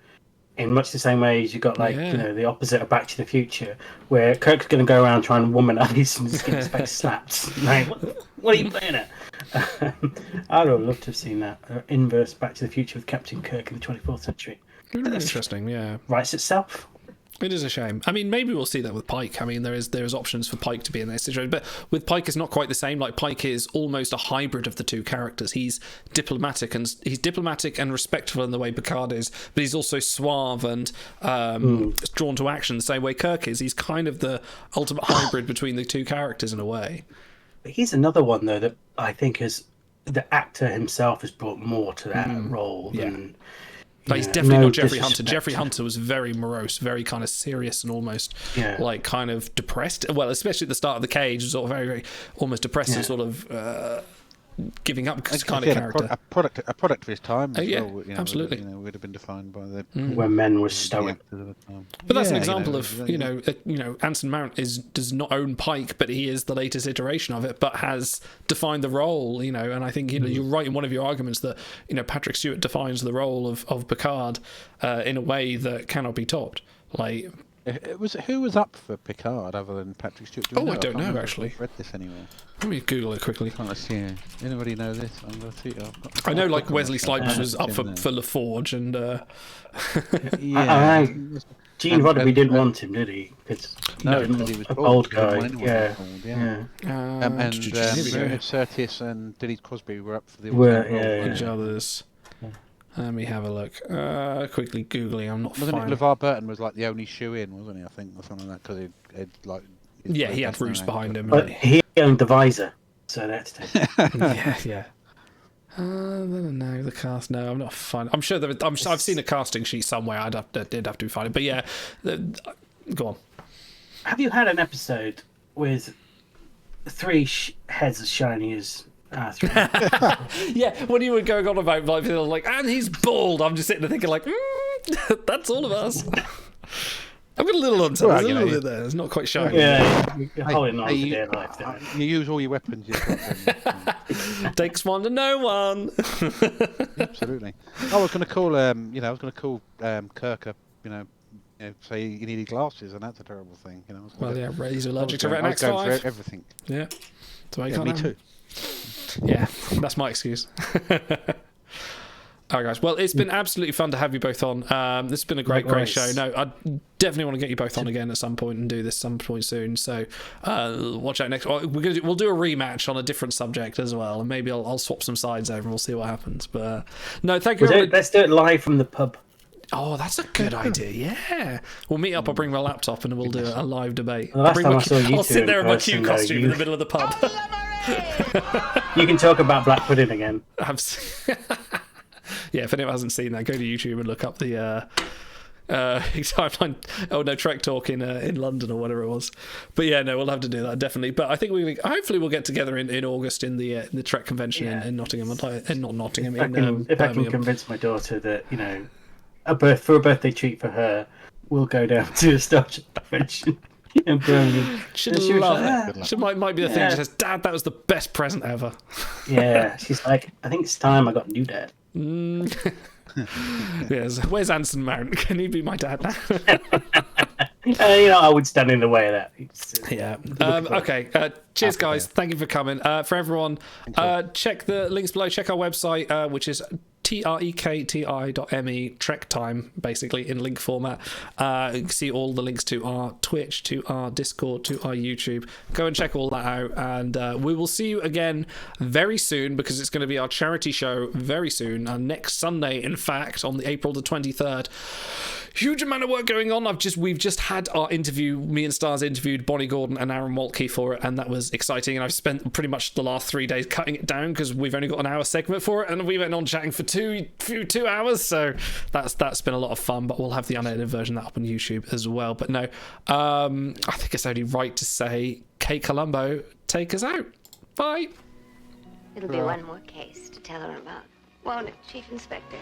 S2: in much the same way as you got the opposite of Back to the Future, where Kirk's going to go around trying to womanize and just get his face slapped. Like, what are you playing at? I'd have loved to have seen that inverse Back to the Future with Captain Kirk in the 24th century.
S1: interesting, yeah.
S2: Writes itself.
S1: It is a shame. I mean, maybe we'll see that with Pike. I mean, there is options for Pike to be in this situation, but with Pike, it's not quite the same. Like, Pike is almost a hybrid of the two characters. He's diplomatic and respectful in the way Picard is, but he's also suave and drawn to action the same way Kirk is. He's kind of the ultimate hybrid between the two characters in a way.
S2: But he's another one, though, that I think the actor himself has brought more to that role than.
S1: But he's definitely not Jeffrey Hunter. Jeffrey Hunter was very morose, very kind of serious and almost kind of depressed. Well, especially at the start of The Cage, sort of very, very almost depressed and sort of giving up kind of character.
S3: A product of his time. Well,
S1: absolutely.
S3: Would have been defined by the
S2: when men were stoic.
S1: But that's an example of Anson Mount does not own Pike, but he is the latest iteration of it, but has defined the role. And I think you're right in one of your arguments that Patrick Stewart defines the role of Picard in a way that cannot be topped. Like.
S3: Who was up for Picard other than Patrick Stewart?
S1: I don't know actually.
S3: I've read this anywhere.
S1: Let me Google it quickly.
S3: Can't see. Anybody know this? I'm gonna see.
S1: I know, like Wesley Snipes was up for LaForge, and
S2: Gene Roddenberry didn't want him, did he?
S3: No, because he was
S2: an old guy.
S3: And Curtis and Denise Crosby were up for the
S1: each others. Let me have a look. Quickly Googling. I'm not
S3: Wasn't it LeVar Burton was like the only shoe-in, wasn't he? I think, or something like that, because he
S1: had roots behind him.
S2: But he owned the visor, so that's
S1: yeah. No, the cast. No, I'm not fine. I'm sure I've seen a casting sheet somewhere. Did have to find it, but yeah. Go on.
S2: Have you had an episode with three heads as shiny as?
S1: Yeah, when you were going on about like, and he's bald, I'm just sitting there thinking like, that's all of us. I've got a little on a little bit there. It's not quite shiny.
S2: Yeah, you're holding on to their life.
S3: You use all your weapons.
S2: Takes one to know one.
S3: Absolutely. I was going to call Kirk up. Say he needed glasses, and that's a terrible thing.
S1: Well, yeah, he's allergic to Retin X5.
S3: For everything.
S1: Yeah. So
S3: me too.
S1: Yeah, that's my excuse. All right, guys. Well, it's been absolutely fun to have you both on. This has been a great show. No, I definitely want to get you both on again at some point and do this some point soon. So watch out next. We'll do a rematch on a different subject as well, and maybe I'll swap some sides over and we'll see what happens. But no, thank you.
S2: Let's do it live from the pub.
S1: Oh, that's a good idea. Yeah, we'll meet up. I'll bring my laptop and we'll do a live debate.
S2: The last time I saw you
S1: I'll
S2: two
S1: sit there in my
S2: person,
S1: Q costume in the middle of the pub.
S2: You can talk about black pudding again.
S1: Yeah, if anyone hasn't seen that, go to YouTube and look up the timeline. Oh no, Trek Talk in London or whatever it was. But yeah, no, we'll have to do that definitely. But I think hopefully we'll get together in August in the Trek convention in Nottingham, not Nottingham.
S2: If I can convince my daughter that for a birthday treat for her, we'll go down to a Star Trek convention. In Birmingham.
S1: She'd love it. She might be the thing. She says, "Dad, that was the best present ever."
S2: Yeah, she's like, "I think it's time I got a new dad."
S1: Yes. Where's Anson Mount? Can he be my dad now?
S2: I would stand in the way of that.
S1: Yeah. Okay. Cheers, guys. Thank you for coming. For everyone, check the links below. Check our website, which is trekti.me, Trek Time, basically in link format. You can see all the links to our Twitch, to our Discord, to our YouTube. Go and check all that out, and we will see you again very soon, because it's going to be our charity show very soon, next Sunday, in fact, on the April the 23rd. Huge amount of work going on. We've just had our interview. Me and Stars interviewed Bonnie Gordon and Aaron Waltke for it, and that was exciting. And I've spent pretty much the last 3 days cutting it down because we've only got an hour segment for it, and we went on chatting for two hours. So that's been a lot of fun. But we'll have the unedited version of that up on YouTube as well. But no, I think it's only right to say, Kate Columbo, take us out. Bye.
S5: It'll be one more case to tell her about, won't it, Chief Inspector?